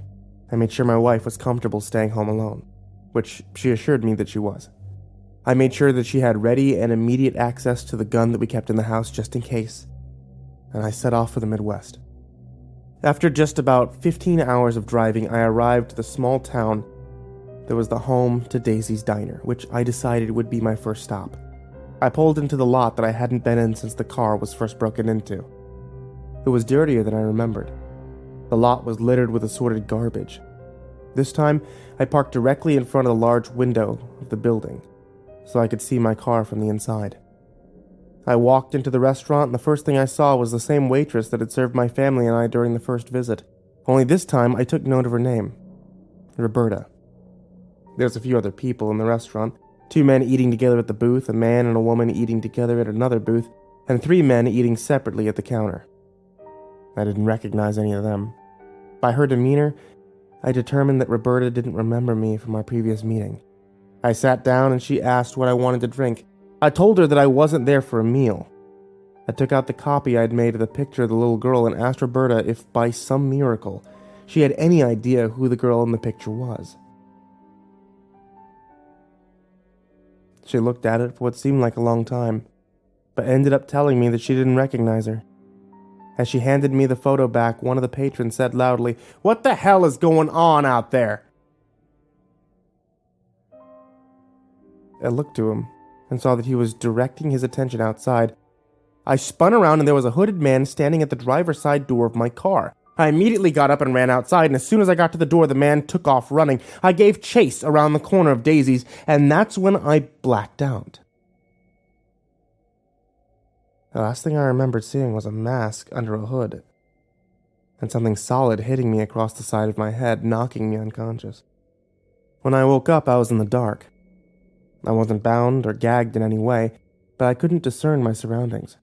I made sure my wife was comfortable staying home alone, which she assured me that she was. I made sure that she had ready and immediate access to the gun that we kept in the house just in case, and I set off for the Midwest. After just about 15 hours of driving, I arrived to the small town that was the home to Daisy's Diner, which I decided would be my first stop. I pulled into the lot that I hadn't been in since the car was first broken into. It was dirtier than I remembered. The lot was littered with assorted garbage. This time, I parked directly in front of the large window of the building, so I could see my car from the inside. I walked into the restaurant, and the first thing I saw was the same waitress that had served my family and I during the first visit. Only this time, I took note of her name. Roberta. There's a few other people in the restaurant. 2 men eating together at the booth, a man and a woman eating together at another booth, and 3 men eating separately at the counter. I didn't recognize any of them. By her demeanor, I determined that Roberta didn't remember me from our previous meeting. I sat down and she asked what I wanted to drink. I told her that I wasn't there for a meal. I took out the copy I'd made of the picture of the little girl and asked Roberta if, by some miracle, she had any idea who the girl in the picture was. She looked at it for what seemed like a long time, but ended up telling me that she didn't recognize her. As she handed me the photo back, one of the patrons said loudly, "What the hell is going on out there?" I looked to him and saw that he was directing his attention outside. I spun around and there was a hooded man standing at the driver's side door of my car. I immediately got up and ran outside, and as soon as I got to the door, the man took off running. I gave chase around the corner of Daisy's, and that's when I blacked out. The last thing I remembered seeing was a mask under a hood, and something solid hitting me across the side of my head, knocking me unconscious. When I woke up, I was in the dark. I wasn't bound or gagged in any way, but I couldn't discern my surroundings.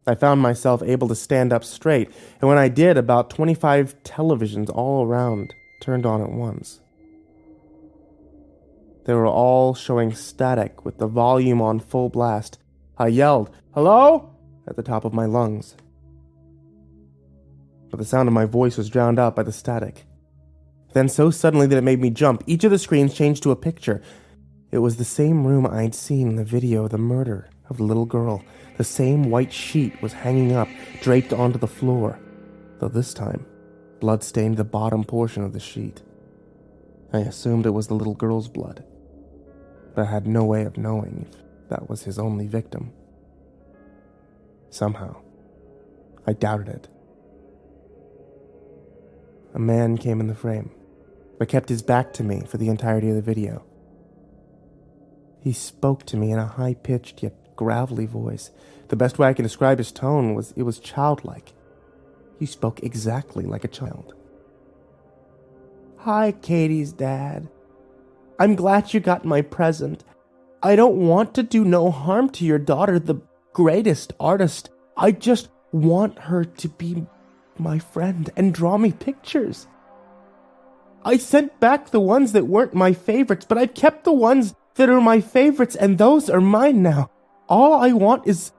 I found myself able to stand up straight, and when I did, about 25 televisions all around turned on at once. They were all showing static with the volume on full blast. I yelled, "Hello?" at the top of my lungs. But the sound of my voice was drowned out by the static. Then so suddenly that it made me jump, each of the screens changed to a picture. It was the same room I'd seen in the video of the murder of the little girl. The same white sheet was hanging up, draped onto the floor, though this time, blood stained the bottom portion of the sheet. I assumed it was the little girl's blood, but I had no way of knowing if that was his only victim. Somehow, I doubted it. A man came in the frame, but kept his back to me for the entirety of the video. He spoke to me in a high-pitched yet gravelly voice. The best way I can describe his tone was it was childlike. He spoke exactly like a child. "Hi, Katie's dad. I'm glad you got my present. I don't want to do no harm to your daughter, the greatest artist. I just want her to be my friend and draw me pictures. I sent back the ones that weren't my favorites, but I've kept the ones that are my favorites, and those are mine now. All I want is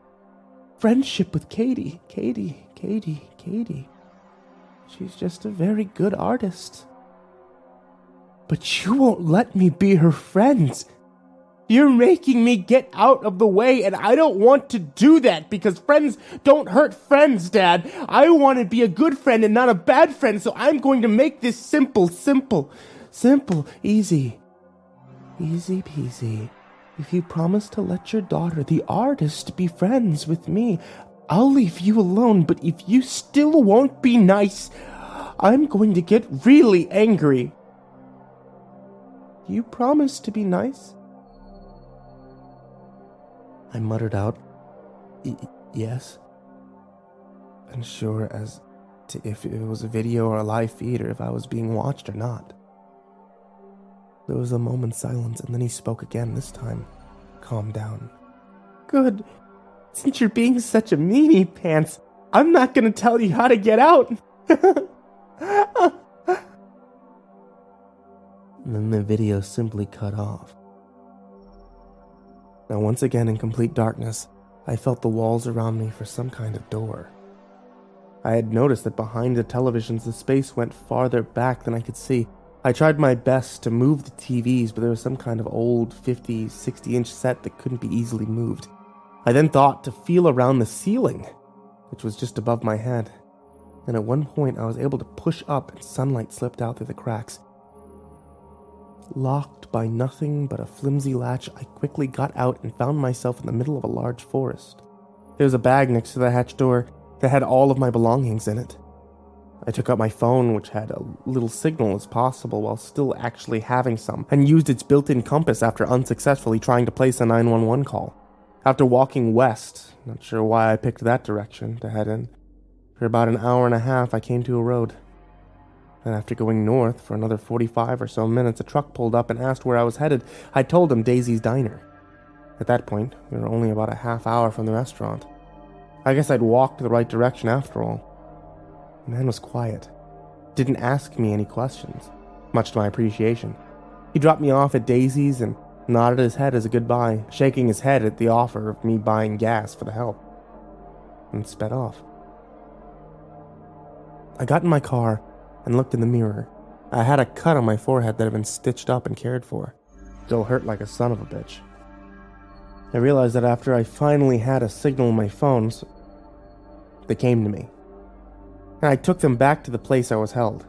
friendship with Katie. Katie. She's just a very good artist. But you won't let me be her friend. You're making me get out of the way, and I don't want to do that because friends don't hurt friends, Dad. I want to be a good friend and not a bad friend, so I'm going to make this simple, easy. Easy peasy. If you promise to let your daughter, the artist, be friends with me, I'll leave you alone, but if you still won't be nice, I'm going to get really angry. You promise to be nice? I muttered out, yes. Unsure as to if it was a video or a live feed or if I was being watched or not. There was a moment's silence, and then he spoke again, this time. Calm down. Good. Since you're being such a meanie pants, I'm not gonna tell you how to get out. And then the video simply cut off. Now once again in complete darkness, I felt the walls around me for some kind of door. I had noticed that behind the televisions the space went farther back than I could see. I tried my best to move the TVs, but there was some kind of old 50, 60-inch set that couldn't be easily moved. I then thought to feel around the ceiling, which was just above my head. And at one point I was able to push up and sunlight slipped out through the cracks. Locked by nothing but a flimsy latch, I quickly got out and found myself in the middle of a large forest. There was a bag next to the hatch door that had all of my belongings in it. I took out my phone, which had a little signal as possible while still actually having some, and used its built-in compass after unsuccessfully trying to place a 911 call. After walking west, not sure why I picked that direction to head in, for about an hour and a half I came to a road. And after going north for another 45 or so minutes, a truck pulled up and asked where I was headed. I told him Daisy's Diner. At that point, we were only about a half hour from the restaurant. I guess I'd walked the right direction after all. The man was quiet. Didn't ask me any questions, much to my appreciation. He dropped me off at Daisy's and nodded his head as a goodbye, shaking his head at the offer of me buying gas for the help, and sped off. I got in my car and looked in the mirror. I had a cut on my forehead that had been stitched up and cared for. Still hurt like a son of a bitch. I realized that after I finally had a signal on my phones, they came to me. And I took them back to the place I was held.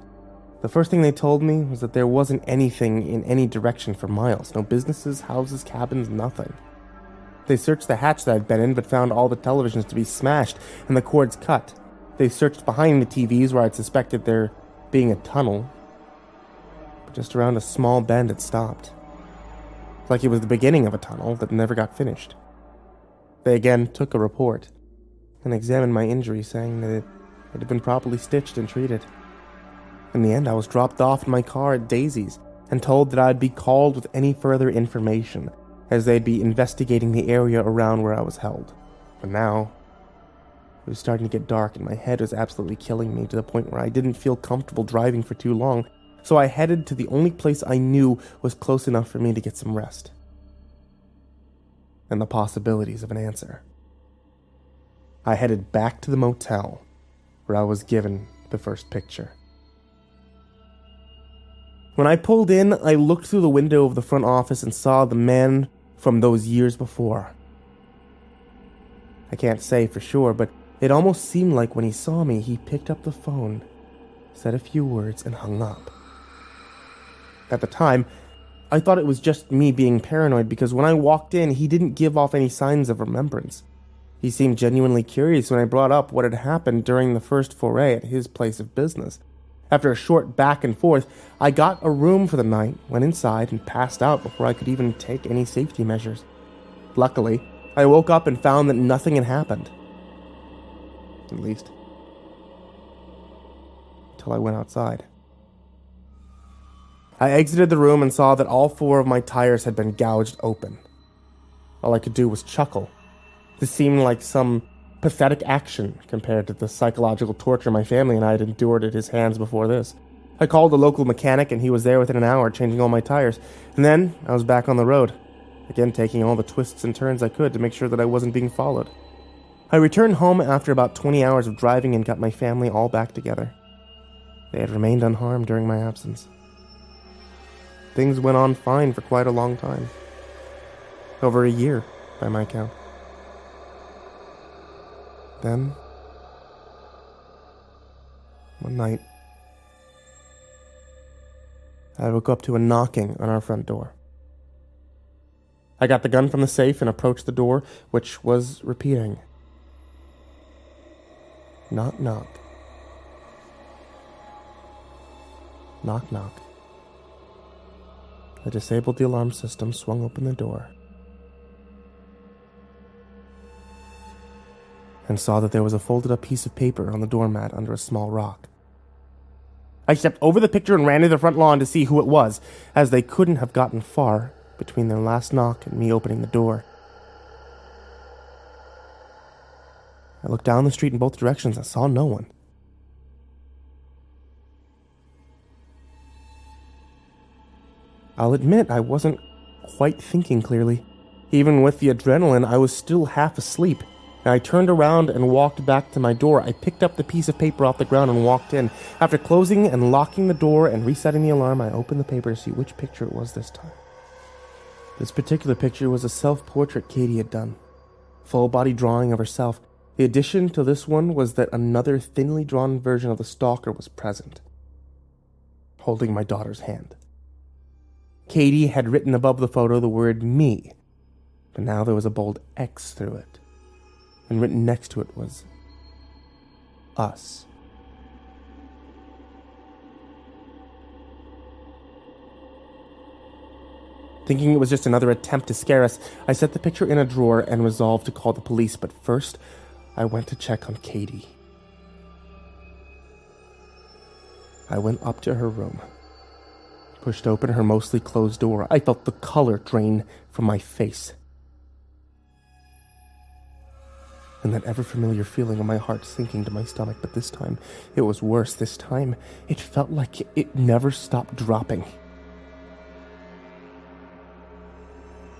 The first thing they told me was that there wasn't anything in any direction for miles. No businesses, houses, cabins, nothing. They searched the hatch that I'd been in, but found all the televisions to be smashed and the cords cut. They searched behind the TVs where I'd suspected there being a tunnel. But just around a small bend it stopped. Like it was the beginning of a tunnel that never got finished. They again took a report and examined my injury, saying that it had been properly stitched and treated. In the end, I was dropped off in my car at Daisy's and told that I'd be called with any further information, as they'd be investigating the area around where I was held. But now, it was starting to get dark and my head was absolutely killing me to the point where I didn't feel comfortable driving for too long, so I headed to the only place I knew was close enough for me to get some rest. And the possibilities of an answer. I headed back to the motel, where I was given the first picture. When I pulled in, I looked through the window of the front office and saw the man from those years before. I can't say for sure, but it almost seemed like when he saw me, he picked up the phone, said a few words, and hung up. At the time, I thought it was just me being paranoid because when I walked in, he didn't give off any signs of remembrance. He seemed genuinely curious when I brought up what had happened during the first foray at his place of business. After a short back and forth, I got a room for the night, went inside, and passed out before I could even take any safety measures. Luckily, I woke up and found that nothing had happened. At least, until I went outside. I exited the room and saw that all 4 of my tires had been gouged open. All I could do was chuckle. This seemed like some pathetic action compared to the psychological torture my family and I had endured at his hands before this. I called the local mechanic and he was there within an hour, changing all my tires. And then I was back on the road, again taking all the twists and turns I could to make sure that I wasn't being followed. I returned home after about 20 hours of driving and got my family all back together. They had remained unharmed during my absence. Things went on fine for quite a long time. Over a year, by my count. Then, one night, I woke up to a knocking on our front door. I got the gun from the safe and approached the door, which was repeating. Knock, knock. Knock, knock. I disabled the alarm system, swung open the door, and saw that there was a folded up piece of paper on the doormat under a small rock. I stepped over the picture and ran to the front lawn to see who it was, as they couldn't have gotten far between their last knock and me opening the door. I looked down the street in both directions and saw no one. I'll admit I wasn't quite thinking clearly. Even with the adrenaline, I was still half asleep. And I turned around and walked back to my door. I picked up the piece of paper off the ground and walked in. After closing and locking the door and resetting the alarm, I opened the paper to see which picture it was this time. This particular picture was a self-portrait Katie had done. Full-body drawing of herself. The addition to this one was that another thinly drawn version of the stalker was present, holding my daughter's hand. Katie had written above the photo the word me, but now there was a bold X through it, and written next to it was us. Thinking it was just another attempt to scare us, I set the picture in a drawer and resolved to call the police, but first, I went to check on Katie. I went up to her room, pushed open her mostly closed door. I felt the color drain from my face. And that ever-familiar feeling of my heart sinking to my stomach, but this time, it was worse. This time, it felt like it never stopped dropping.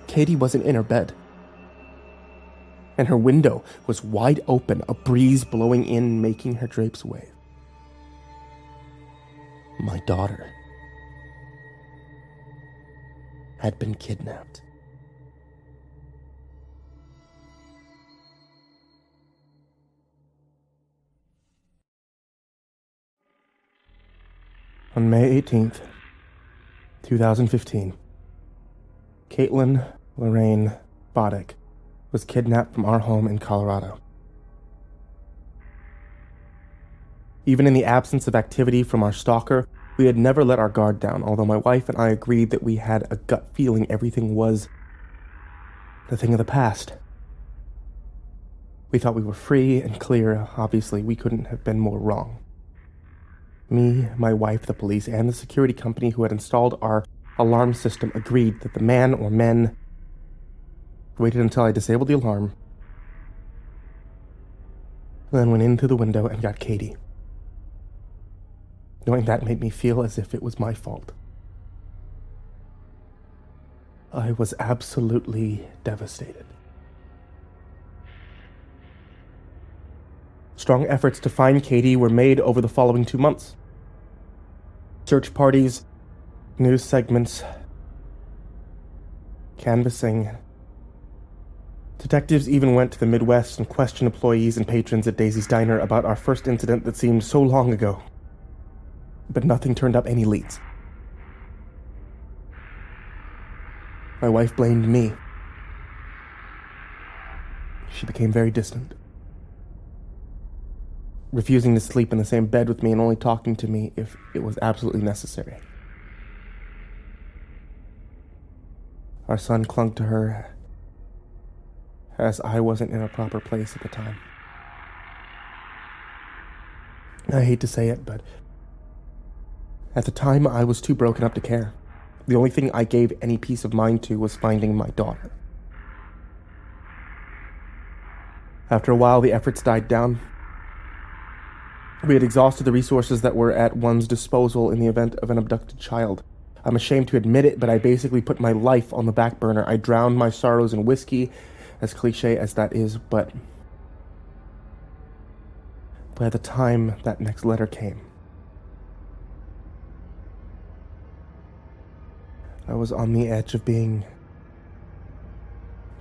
Katie wasn't in her bed, and her window was wide open, a breeze blowing in, making her drapes wave. My daughter had been kidnapped. On May 18th, 2015, Caitlin Lorraine Boddick was kidnapped from our home in Colorado. Even in the absence of activity from our stalker, we had never let our guard down, although my wife and I agreed that we had a gut feeling everything was a thing of the past. We thought we were free and clear. Obviously, we couldn't have been more wrong. Me, my wife, the police, and the security company who had installed our alarm system agreed that the man or men waited until I disabled the alarm, then went in through the window and got Katie. Knowing that made me feel as if it was my fault. I was absolutely devastated. Strong efforts to find Katie were made over the following 2 months. Search parties, news segments, canvassing. Detectives even went to the Midwest and questioned employees and patrons at Daisy's Diner about our first incident that seemed so long ago. But nothing turned up any leads. My wife blamed me. She became very distant, refusing to sleep in the same bed with me and only talking to me if it was absolutely necessary. Our son clung to her as I wasn't in a proper place at the time. I hate to say it, but at the time I was too broken up to care. The only thing I gave any peace of mind to was finding my daughter. After a while, the efforts died down. We had exhausted the resources that were at one's disposal in the event of an abducted child. I'm ashamed to admit it, but I basically put my life on the back burner. I drowned my sorrows in whiskey, as cliche as that is, but by the time that next letter came, I was on the edge of being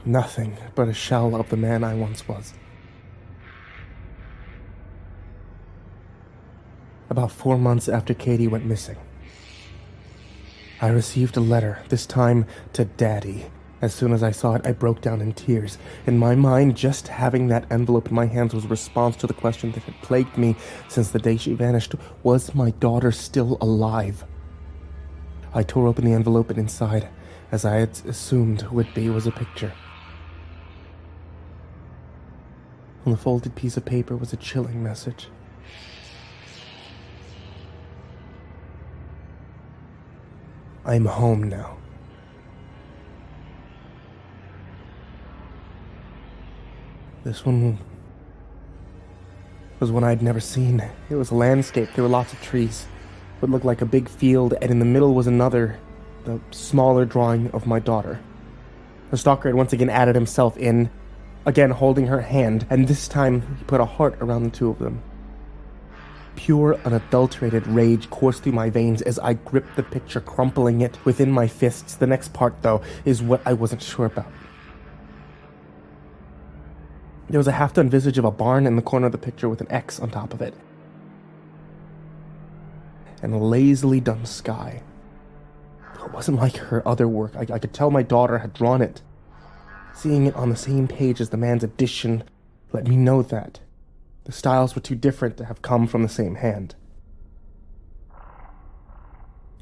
nothing but a shell of the man I once was. About 4 months after Katie went missing, I received a letter, this time to Daddy. As soon as I saw it, I broke down in tears. In my mind, just having that envelope in my hands was a response to the question that had plagued me since the day she vanished. Was my daughter still alive? I tore open the envelope, and inside, as I had assumed would be, was a picture. On the folded piece of paper was a chilling message. I'm home now. This one was one I'd never seen. It was a landscape. There were lots of trees. What looked like a big field, and in the middle was another, the smaller drawing of my daughter. The stalker had once again added himself in, again holding her hand, and this time he put a heart around the two of them. Pure, unadulterated rage coursed through my veins as I gripped the picture, crumpling it within my fists. The next part, though, is what I wasn't sure about. There was a half-done visage of a barn in the corner of the picture with an X on top of it, and a lazily done sky. It wasn't like her other work. I could tell my daughter had drawn it. Seeing it on the same page as the man's edition let me know that the styles were too different to have come from the same hand.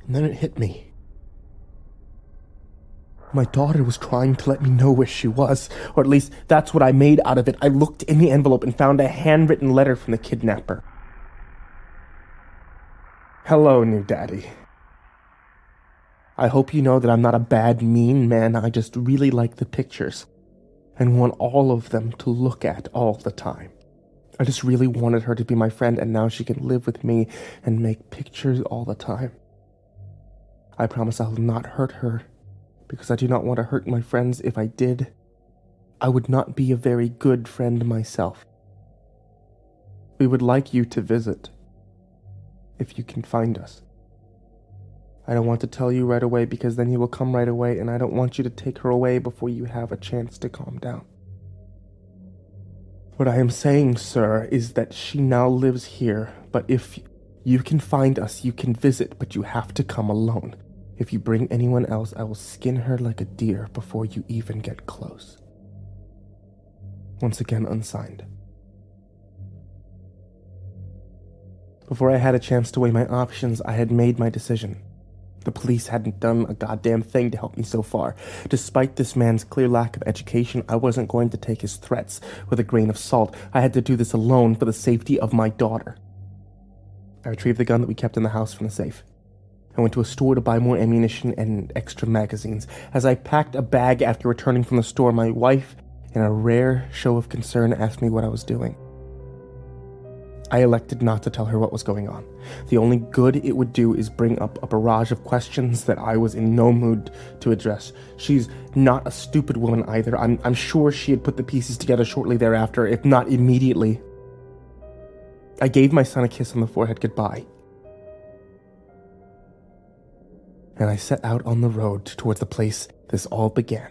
And then it hit me. My daughter was trying to let me know where she was, or at least that's what I made out of it. I looked in the envelope and found a handwritten letter from the kidnapper. Hello, new daddy. I hope you know that I'm not a bad, mean man. I just really like the pictures and want all of them to look at all the time. I just really wanted her to be my friend, and now she can live with me and make pictures all the time. I promise I'll not hurt her, because I do not want to hurt my friends. If I did, I would not be a very good friend myself. We would like you to visit, if you can find us. I don't want to tell you right away, because then you will come right away, and I don't want you to take her away before you have a chance to calm down. What I am saying, sir, is that she now lives here, but if you can find us, you can visit, but you have to come alone. If you bring anyone else, I will skin her like a deer before you even get close. Once again, unsigned. Before I had a chance to weigh my options, I had made my decision. The police hadn't done a goddamn thing to help me so far. Despite this man's clear lack of education, I wasn't going to take his threats with a grain of salt. I had to do this alone for the safety of my daughter. I retrieved the gun that we kept in the house from the safe. I went to a store to buy more ammunition and extra magazines. As I packed a bag after returning from the store, my wife, in a rare show of concern, asked me what I was doing. I elected not to tell her what was going on. The only good it would do is bring up a barrage of questions that I was in no mood to address. She's not a stupid woman either. I'm sure she had put the pieces together shortly thereafter, if not immediately. I gave my son a kiss on the forehead goodbye, and I set out on the road towards the place this all began.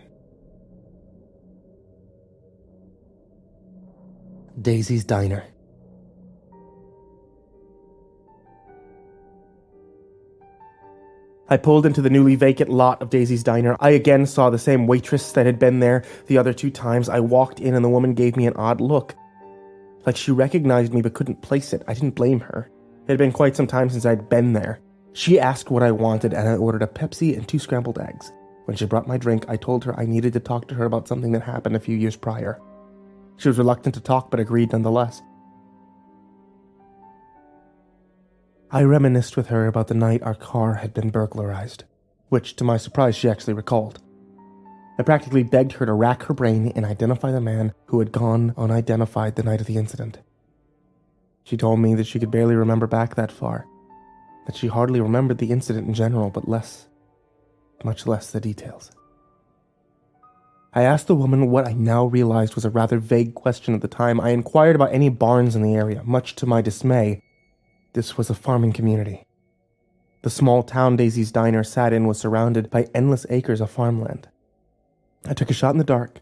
Daisy's Diner. I pulled into the newly vacant lot of Daisy's Diner. I again saw the same waitress that had been there the other 2 times. I walked in and the woman gave me an odd look, like she recognized me but couldn't place it. I didn't blame her. It had been quite some time since I'd been there. She asked what I wanted, and I ordered a Pepsi and 2 scrambled eggs. When she brought my drink, I told her I needed to talk to her about something that happened a few years prior. She was reluctant to talk, but agreed nonetheless. I reminisced with her about the night our car had been burglarized, which, to my surprise, she actually recalled. I practically begged her to rack her brain and identify the man who had gone unidentified the night of the incident. She told me that she could barely remember back that far, that she hardly remembered the incident in general, but much less the details. I asked the woman what I now realized was a rather vague question at the time. I inquired about any barns in the area. Much to my dismay, this was a farming community. The small town Daisy's diner sat in was surrounded by endless acres of farmland. I took a shot in the dark,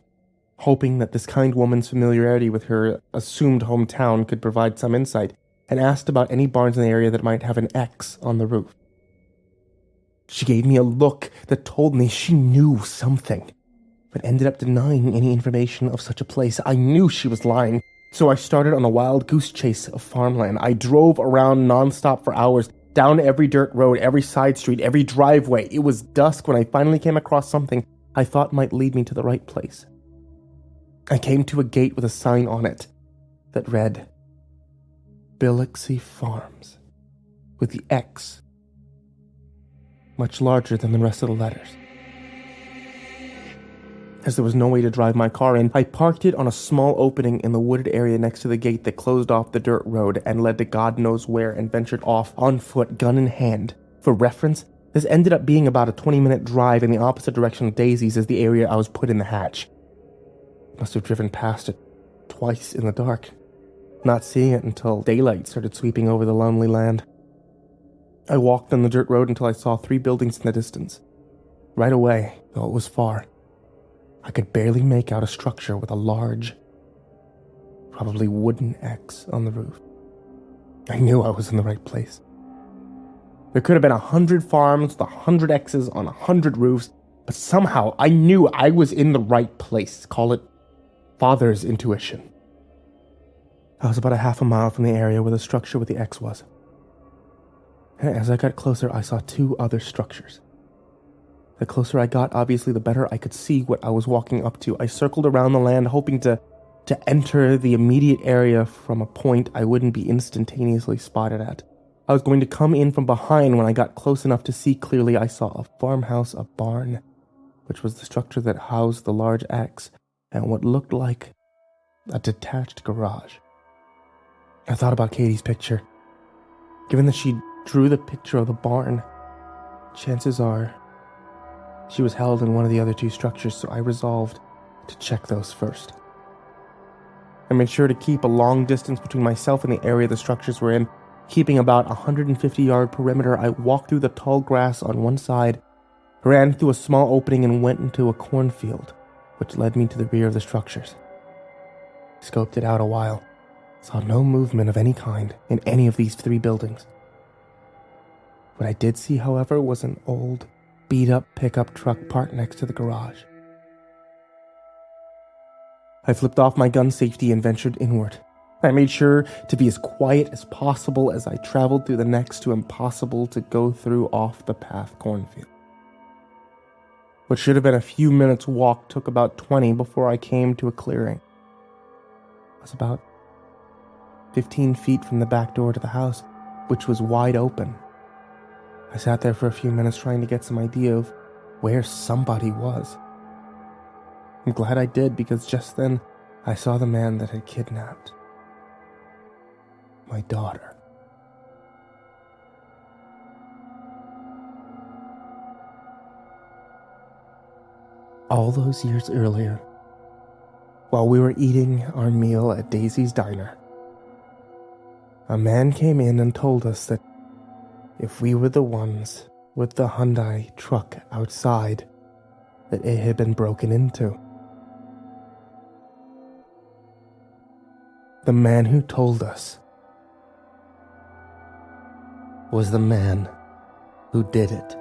hoping that this kind woman's familiarity with her assumed hometown could provide some insight, and asked about any barns in the area that might have an X on the roof. She gave me a look that told me she knew something, but ended up denying any information of such a place. I knew she was lying, so I started on a wild goose chase of farmland. I drove around nonstop for hours, down every dirt road, every side street, every driveway. It was dusk when I finally came across something I thought might lead me to the right place. I came to a gate with a sign on it that read, Biloxi Farms, with the X much larger than the rest of the letters. As there was no way to drive my car in, I parked it on a small opening in the wooded area next to the gate that closed off the dirt road and led to God knows where, and ventured off on foot, gun in hand. For reference, this ended up being about a 20-minute drive in the opposite direction of Daisy's as the area I was put in the hatch. Must have driven past it twice in the dark, not seeing it until daylight started sweeping over the lonely land. I walked on the dirt road until I saw 3 buildings in the distance. Right away, though it was far, I could barely make out a structure with a large, probably wooden X on the roof. I knew I was in the right place. There could have been 100 farms with 100 X's on 100 roofs, but somehow I knew I was in the right place. Call it father's intuition. I was about a half a mile from the area where the structure with the X was. As I got closer, I saw 2 other structures. The closer I got, obviously, the better I could see what I was walking up to. I circled around the land, hoping to enter the immediate area from a point I wouldn't be instantaneously spotted at. I was going to come in from behind. When I got close enough to see clearly, I saw a farmhouse, a barn, which was the structure that housed the large X, and what looked like a detached garage. I thought about Katie's picture. Given that she drew the picture of the barn, chances are she was held in one of the other 2 structures, so I resolved to check those first. I made sure to keep a long distance between myself and the area the structures were in. Keeping about 150-yard perimeter, I walked through the tall grass on one side, ran through a small opening, and went into a cornfield, which led me to the rear of the structures. Scoped it out a while. Saw no movement of any kind in any of these 3 buildings. What I did see, however, was an old, beat-up pickup truck parked next to the garage. I flipped off my gun safety and ventured inward. I made sure to be as quiet as possible as I traveled through the next to impossible to go through off-the-path cornfield. What should have been a few minutes' walk took about 20 before I came to a clearing. I was about 15 feet from the back door to the house, which was wide open. I sat there for a few minutes trying to get some idea of where somebody was. I'm glad I did, because just then I saw the man that had kidnapped my daughter. All those years earlier, while we were eating our meal at Daisy's diner, a man came in and told us that if we were the ones with the Hyundai truck outside, that it had been broken into. The man who told us was the man who did it.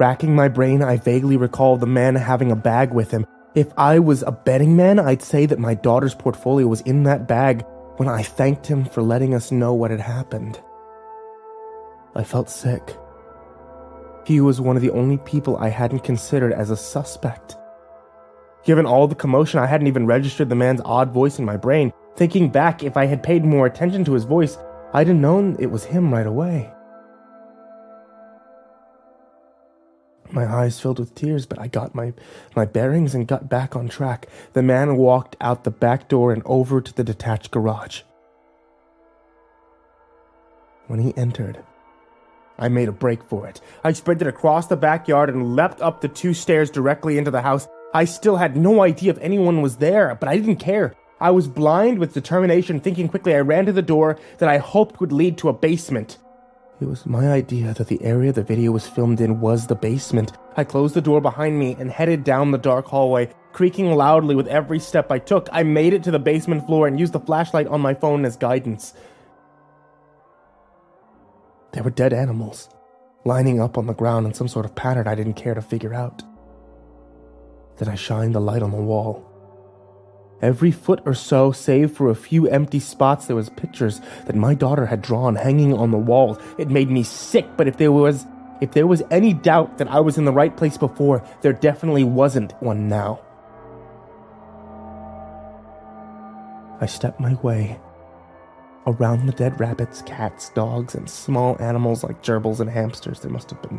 Racking my brain, I vaguely recalled the man having a bag with him. If I was a betting man, I'd say that my daughter's portfolio was in that bag when I thanked him for letting us know what had happened. I felt sick. He was one of the only people I hadn't considered as a suspect. Given all the commotion, I hadn't even registered the man's odd voice in my brain. Thinking back, if I had paid more attention to his voice, I'd have known it was him right away. My eyes filled with tears, but I got my bearings and got back on track. The man walked out the back door and over to the detached garage. When he entered, I made a break for it. I sprinted across the backyard and leapt up the 2 stairs directly into the house. I still had no idea if anyone was there, but I didn't care. I was blind with determination, thinking quickly. I ran to the door that I hoped would lead to a basement. It was my idea that the area the video was filmed in was the basement. I closed the door behind me and headed down the dark hallway, creaking loudly with every step I took. I made it to the basement floor and used the flashlight on my phone as guidance. There were dead animals, lining up on the ground in some sort of pattern I didn't care to figure out. Then I shined the light on the wall. Every foot or so, save for a few empty spots, there was pictures that my daughter had drawn hanging on the walls. It made me sick, but if there was any doubt that I was in the right place before, there definitely wasn't one now. I stepped my way around the dead rabbits, cats, dogs, and small animals like gerbils and hamsters. There must have been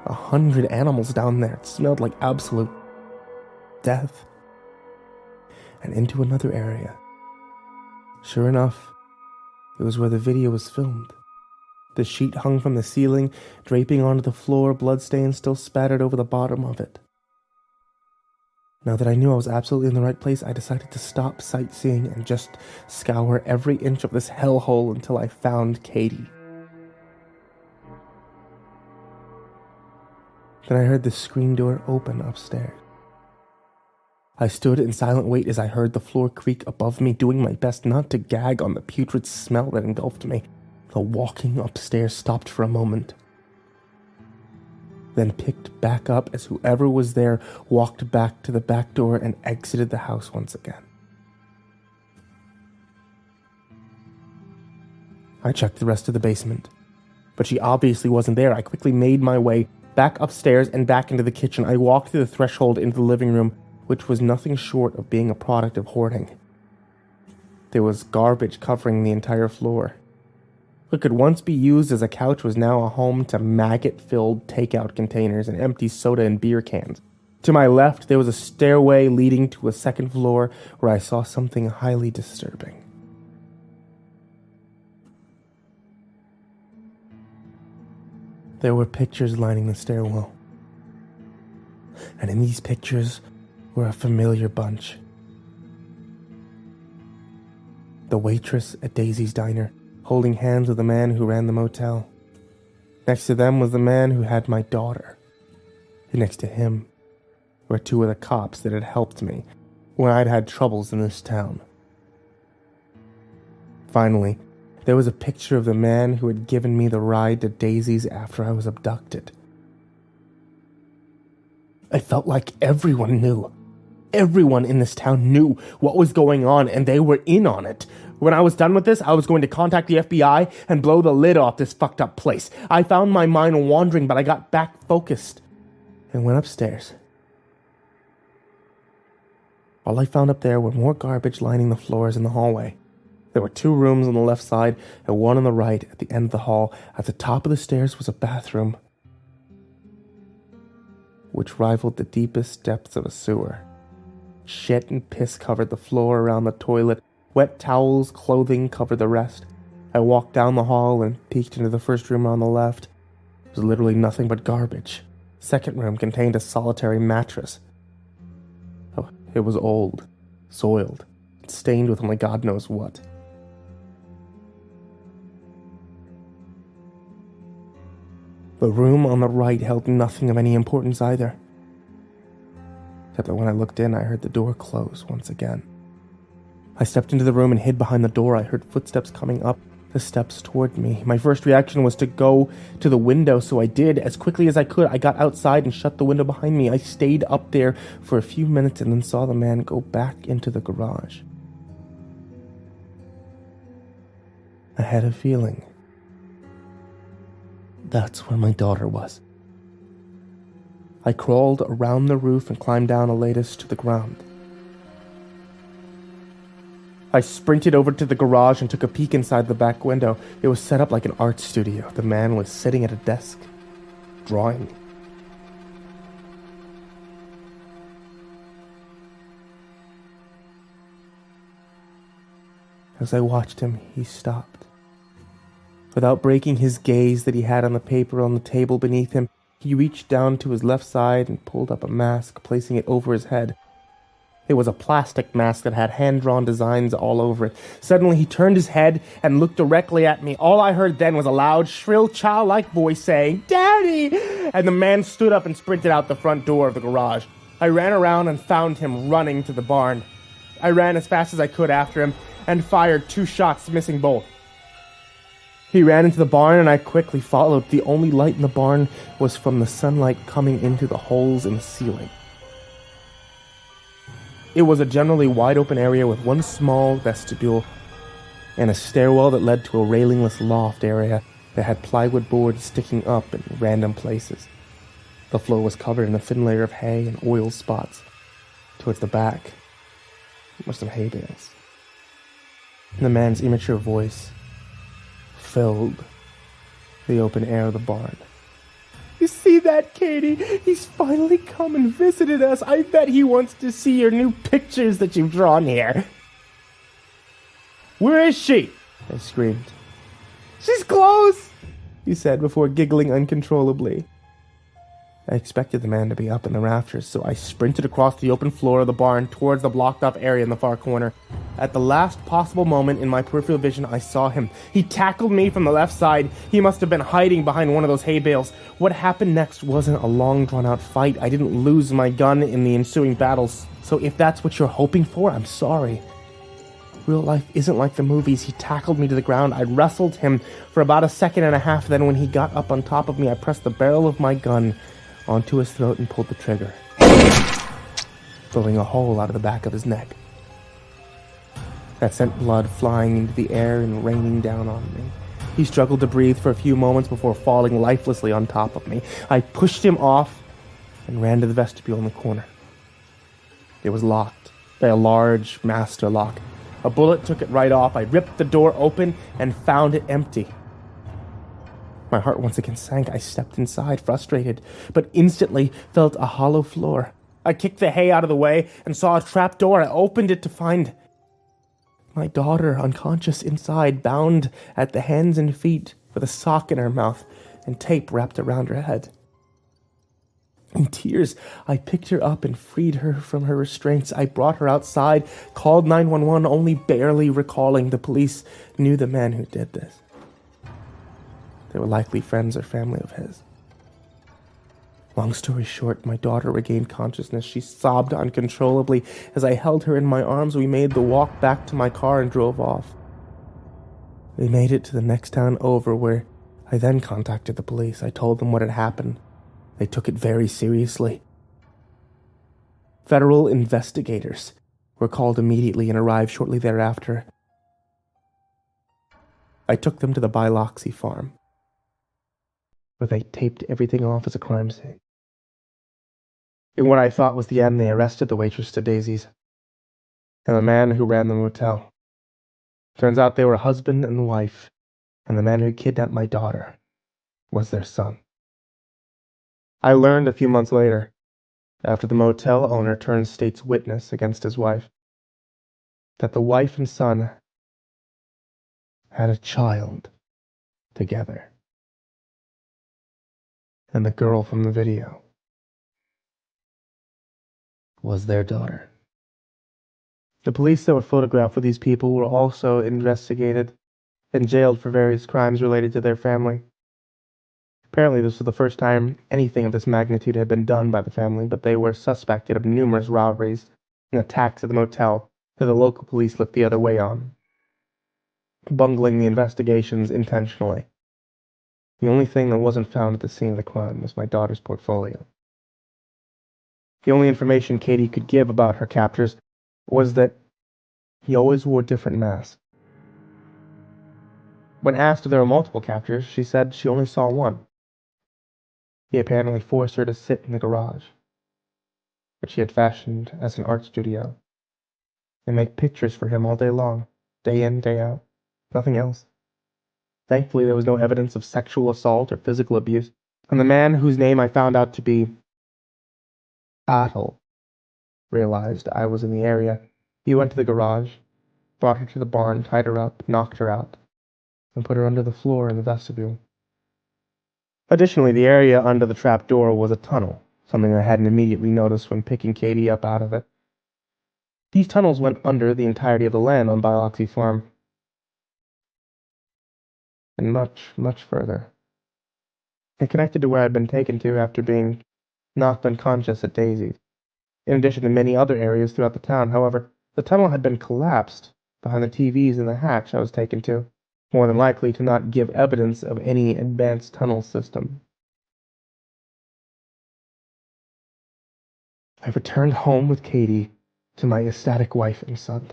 100 animals down there. It smelled like absolute death. And into another area. Sure enough, it was where the video was filmed. The sheet hung from the ceiling, draping onto the floor, bloodstains still spattered over the bottom of it. Now that I knew I was absolutely in the right place, I decided to stop sightseeing and just scour every inch of this hellhole until I found Katie. Then I heard the screen door open upstairs. I stood in silent wait as I heard the floor creak above me, doing my best not to gag on the putrid smell that engulfed me. The walking upstairs stopped for a moment, then picked back up as whoever was there walked back to the back door and exited the house once again. I checked the rest of the basement, but she obviously wasn't there. I quickly made my way back upstairs and back into the kitchen. I walked through the threshold into the living room, which was nothing short of being a product of hoarding. There was garbage covering the entire floor. What could once be used as a couch was now a home to maggot-filled takeout containers and empty soda and beer cans. To my left, there was a stairway leading to a second floor where I saw something highly disturbing. There were pictures lining the stairwell. And in these pictures were a familiar bunch. The waitress at Daisy's diner, holding hands with the man who ran the motel. Next to them was the man who had my daughter. And next to him were 2 of the cops that had helped me when I'd had troubles in this town. Finally, there was a picture of the man who had given me the ride to Daisy's after I was abducted. I felt like everyone knew. Everyone in this town knew what was going on, and they were in on it. When I was done with this, I was going to contact the FBI and blow the lid off this fucked up place. I found my mind wandering, but I got back focused and went upstairs. All I found up there were more garbage lining the floors in the hallway. There were 2 rooms on the left side and 1 on the right at the end of the hall. At the top of the stairs was a bathroom, which rivaled the deepest depths of a sewer. Shit and piss covered the floor around the toilet. Wet towels, clothing covered the rest. I walked down the hall and peeked into the first room on the left. It was literally nothing but garbage. Second room contained a solitary mattress. Oh, it was old, soiled, stained with only God knows what. The room on the right held nothing of any importance either. Except that when I looked in, I heard the door close once again. I stepped into the room and hid behind the door. I heard footsteps coming up the steps toward me. My first reaction was to go to the window, so I did. As quickly as I could, I got outside and shut the window behind me. I stayed up there for a few minutes and then saw the man go back into the garage. I had a feeling that's where my daughter was. I crawled around the roof and climbed down a lattice to the ground. I sprinted over to the garage and took a peek inside the back window. It was set up like an art studio. The man was sitting at a desk, drawing. As I watched him, he stopped. Without breaking his gaze that he had on the paper on the table beneath him, he reached down to his left side and pulled up a mask, placing it over his head. It was a plastic mask that had hand-drawn designs all over it. Suddenly, he turned his head and looked directly at me. All I heard then was a loud, shrill, childlike voice saying, "Daddy!" And the man stood up and sprinted out the front door of the garage. I ran around and found him running to the barn. I ran as fast as I could after him and fired 2 shots, missing both. He ran into the barn and I quickly followed. The only light in the barn was from the sunlight coming into the holes in the ceiling. It was a generally wide open area with one small vestibule and a stairwell that led to a railingless loft area that had plywood boards sticking up in random places. The floor was covered in a thin layer of hay and oil spots. Towards the back were some hay bales. The man's immature voice filled the open air of the barn. "You see that, Katie? He's finally come and visited us. I bet he wants to see your new pictures that you've drawn here." "Where is she?" I screamed. "She's close," he said before giggling uncontrollably. I expected the man to be up in the rafters, so I sprinted across the open floor of the barn towards the blocked-off area in the far corner. At the last possible moment in my peripheral vision, I saw him. He tackled me from the left side. He must have been hiding behind one of those hay bales. What happened next wasn't a long, drawn-out fight. I didn't lose my gun in the ensuing battles, so if that's what you're hoping for, I'm sorry. Real life isn't like the movies. He tackled me to the ground. I wrestled him for about a second and a half. Then when he got up on top of me, I pressed the barrel of my gun onto his throat and pulled the trigger, blowing a hole out of the back of his neck. That sent blood flying into the air and raining down on me. He struggled to breathe for a few moments before falling lifelessly on top of me. I pushed him off and ran to the vestibule in the corner. It was locked by a large master lock. A bullet took it right off. I ripped the door open and found it empty. My heart once again sank. I stepped inside, frustrated, but instantly felt a hollow floor. I kicked the hay out of the way and saw a trap door. I opened it to find my daughter unconscious inside, bound at the hands and feet with a sock in her mouth and tape wrapped around her head. In tears, I picked her up and freed her from her restraints. I brought her outside, called 911, only barely recalling the police knew the man who did this. They were likely friends or family of his. Long story short, my daughter regained consciousness. She sobbed uncontrollably. As I held her in my arms, we made the walk back to my car and drove off. We made it to the next town over, where I then contacted the police. I told them what had happened. They took it very seriously. Federal investigators were called immediately and arrived shortly thereafter. I took them to the Biloxi farm, where they taped everything off as a crime scene. In what I thought was the end, they arrested the waitress to Daisy's and the man who ran the motel. Turns out they were husband and wife, and the man who kidnapped my daughter was their son. I learned a few months later, after the motel owner turned state's witness against his wife, that the wife and son had a child together. And the girl from the video was their daughter. The police that were photographed with these people were also investigated and jailed for various crimes related to their family. Apparently this was the first time anything of this magnitude had been done by the family, but they were suspected of numerous robberies and attacks at the motel that the local police looked the other way on, bungling the investigations intentionally. The only thing that wasn't found at the scene of the crime was my daughter's portfolio. The only information Katie could give about her captors was that he always wore different masks. When asked if there were multiple captors, she said she only saw one. He apparently forced her to sit in the garage, which he had fashioned as an art studio, and make pictures for him all day long, day in, day out. Nothing else. Thankfully, there was no evidence of sexual assault or physical abuse, and the man whose name I found out to be Atul realized I was in the area. He went to the garage, brought her to the barn, tied her up, knocked her out, and put her under the floor in the vestibule. Additionally, the area under the trap door was a tunnel, something I hadn't immediately noticed when picking Katie up out of it. These tunnels went under the entirety of the land on Biloxi Farm, and much, much further. It connected to where I'd been taken to after being knocked unconscious at Daisy's, in addition to many other areas throughout the town. However, the tunnel had been collapsed behind the TVs in the hatch I was taken to, more than likely to not give evidence of any advanced tunnel system. I returned home with Katie to my ecstatic wife and son.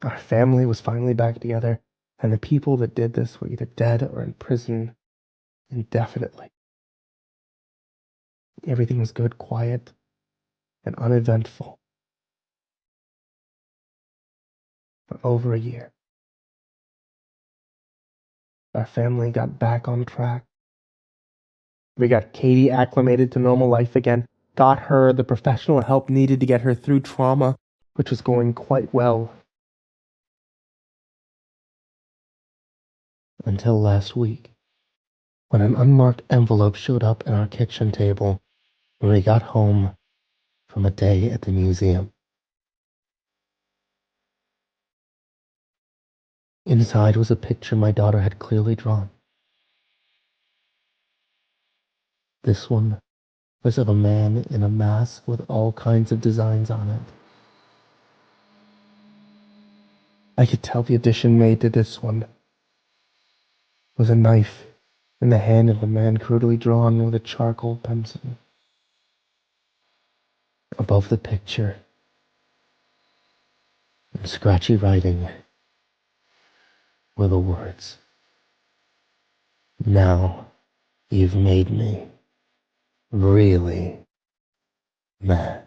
Our family was finally back together, and the people that did this were either dead or in prison indefinitely. Everything was good, quiet, and uneventful for over a year. Our family got back on track. We got Katie acclimated to normal life again, got her the professional help needed to get her through trauma, which was going quite well. Until last week, when an unmarked envelope showed up in our kitchen table when we got home from a day at the museum. Inside was a picture my daughter had clearly drawn. This one was of a man in a mask with all kinds of designs on it. I could tell the addition made to this one was a knife in the hand of a man crudely drawn with a charcoal pencil. Above the picture, in scratchy writing, were the words, "Now you've made me really mad."